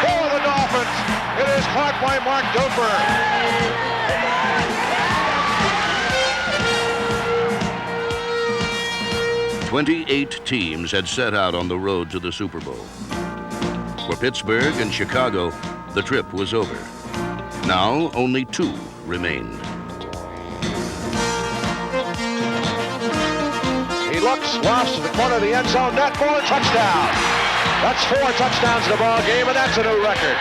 for the Dolphins. It is caught by Mark Duper. 28 teams had set out on the road to the Super Bowl. For Pittsburgh and Chicago, the trip was over. Now only 2 remained. He looks, lofts to the corner of the end zone, net for a touchdown. That's 4 touchdowns in the ball game, and that's a new record.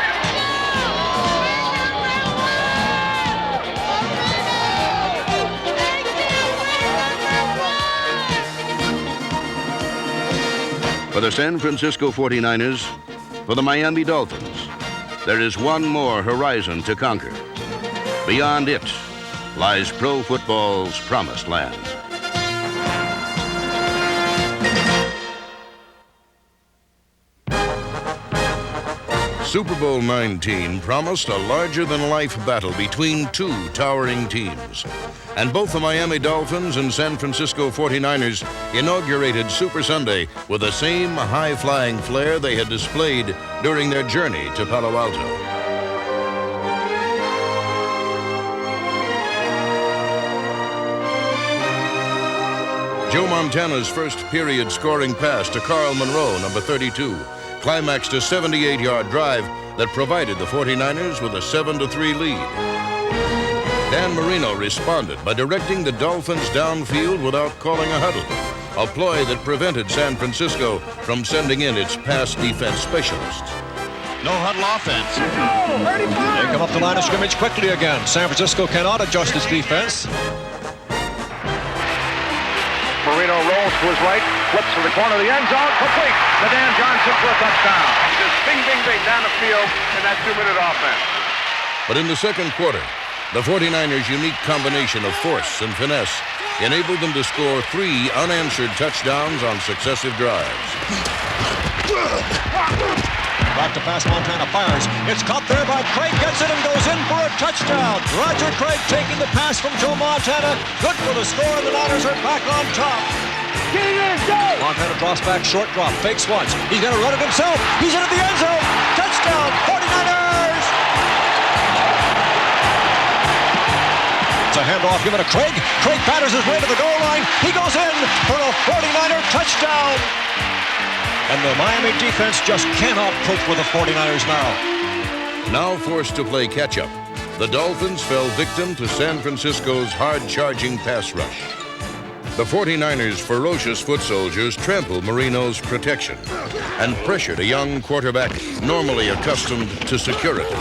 For the San Francisco 49ers, for the Miami Dolphins, there is one more horizon to conquer. Beyond it lies pro football's promised land. Super Bowl 19 promised a larger-than-life battle between 2 towering teams. And both the Miami Dolphins and San Francisco 49ers inaugurated Super Sunday with the same high-flying flair they had displayed during their journey to Palo Alto. Joe Montana's first period scoring pass to Carl Monroe, number 32, climaxed a 78-yard drive that provided the 49ers with a 7-3 lead. Dan Marino responded by directing the Dolphins downfield without calling a huddle, a ploy that prevented San Francisco from sending in its pass defense specialists. No huddle offense. They come up the line of scrimmage quickly again. San Francisco cannot adjust its defense. Marino rolls to his right, flips to the corner of the end zone, complete to Dan Johnson for a touchdown. He just bing, bing, bing down the field in that 2-minute offense. But in the second quarter, the 49ers' unique combination of force and finesse enabled them to score 3 unanswered touchdowns on successive drives. Back to pass, Montana fires. It's caught there by Craig, gets it and goes in for a touchdown. Roger Craig taking the pass from Joe Montana. Good for the score, and the Niners are back on top. Montana drops back, short drop, fakes once. He's going to run it himself. He's into the end zone. Touchdown, 49ers! It's a handoff given to Craig. Craig batters his way to the goal line. He goes in for a 49er touchdown. And the Miami defense just cannot cope with the 49ers now. Now forced to play catch-up, the Dolphins fell victim to San Francisco's hard-charging pass rush. The 49ers' ferocious foot soldiers trampled Marino's protection and pressured a young quarterback normally accustomed to security. We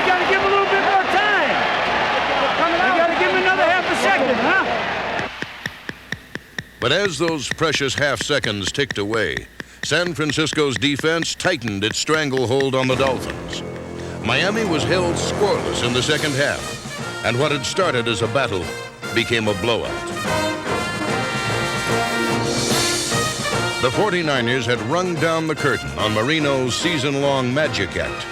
got to give him a little bit more time. We got to give him another half a second, huh? But as those precious half seconds ticked away, San Francisco's defense tightened its stranglehold on the Dolphins. Miami was held scoreless in the second half, and what had started as a battle became a blowout. The 49ers had rung down the curtain on Marino's season-long magic act.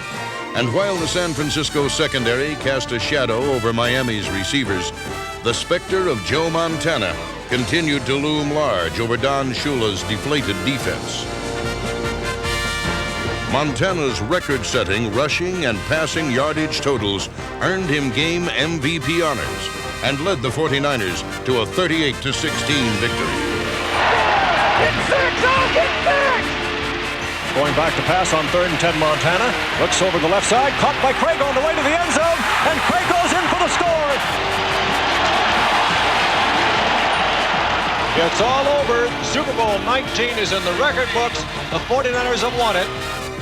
And while the San Francisco secondary cast a shadow over Miami's receivers, the specter of Joe Montana continued to loom large over Don Shula's deflated defense. Montana's record-setting rushing and passing yardage totals earned him game MVP honors and led the 49ers to a 38-16 victory. Going back to pass on 3rd and 10, Montana. Looks over the left side, caught by Craig on the way to the end zone, and Craig goes in for the score. It's all over. Super Bowl 19 is in the record books. The 49ers have won it.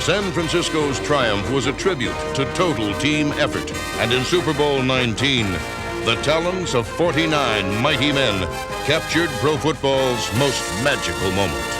San Francisco's triumph was a tribute to total team effort. And in Super Bowl 19, the talents of 49 mighty men captured pro football's most magical moment.